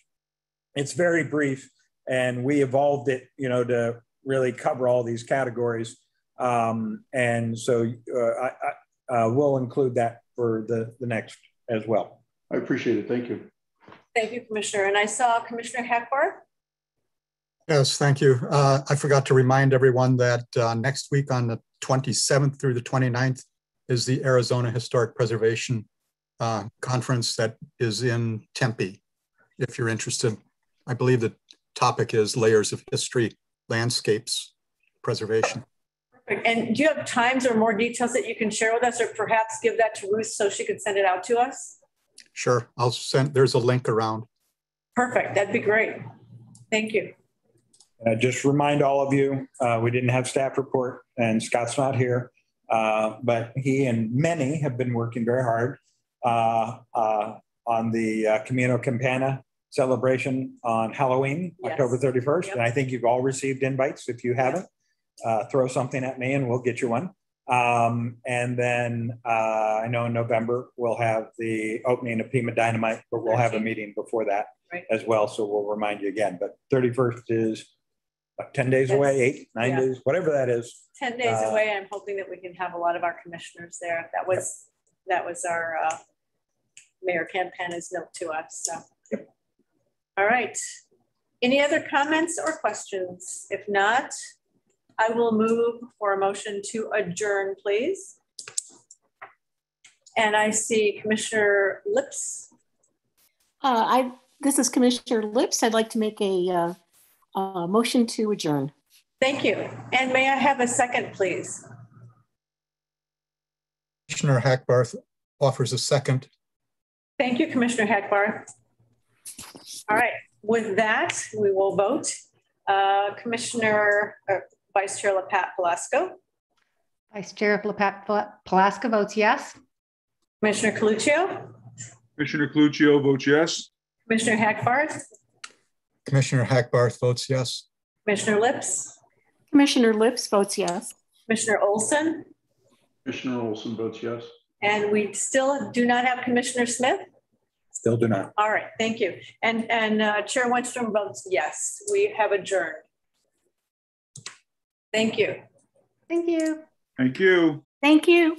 It's very brief, and we evolved it, to really cover all these categories. And so we'll include that for the next as well. I appreciate it. Thank you. Thank you, Commissioner. And I saw Commissioner Hackbar. Yes, thank you. I forgot to remind everyone that next week on the 27th through the 29th is the Arizona Historic Preservation Conference that is in Tempe, if you're interested. I believe the topic is Layers of History, Landscapes, Preservation. Perfect. And do you have times or more details that you can share with us, or perhaps give that to Ruth so she can send it out to us? Sure, I'll send, there's a link around. Perfect, that'd be great. Thank you. Just remind all of you, we didn't have staff report and Scott's not here, but he and many have been working very hard on the Camino Campana celebration on Halloween, yes. October 31st. Yep. And I think you've all received invites. If you haven't, throw something at me and we'll get you one. And then I know in November we'll have the opening of Pima Dynamite, but we'll have a meeting before that as well. So we'll remind you again, but 31st is 10 days away, 8, 9 days, whatever that is. 10 days away. I'm hoping that we can have a lot of our commissioners there. That was our Mayor Campana's note to us. So. Yep. All right. Any other comments or questions? If not, I will move for a motion to adjourn, please. And I see Commissioner Lips. This is Commissioner Lips. I'd like to make a motion to adjourn. Thank you. And may I have a second, please? Commissioner Hackbarth offers a second. Thank you, Commissioner Hackbarth. All right. With that, we will vote. Vice Chair LaPat Palasco. Vice Chair LaPat Palasco votes yes. Commissioner Coluccio. Commissioner Coluccio votes yes. Commissioner Hackbarth. Commissioner Hackbarth votes yes. Commissioner Lips. Commissioner Lips votes yes. Commissioner Olson. Commissioner Olson votes yes. And we still do not have Commissioner Smith? Still do not. All right, thank you. And Chair Wenstrom votes yes. We have adjourned. Thank you. Thank you. Thank you. Thank you.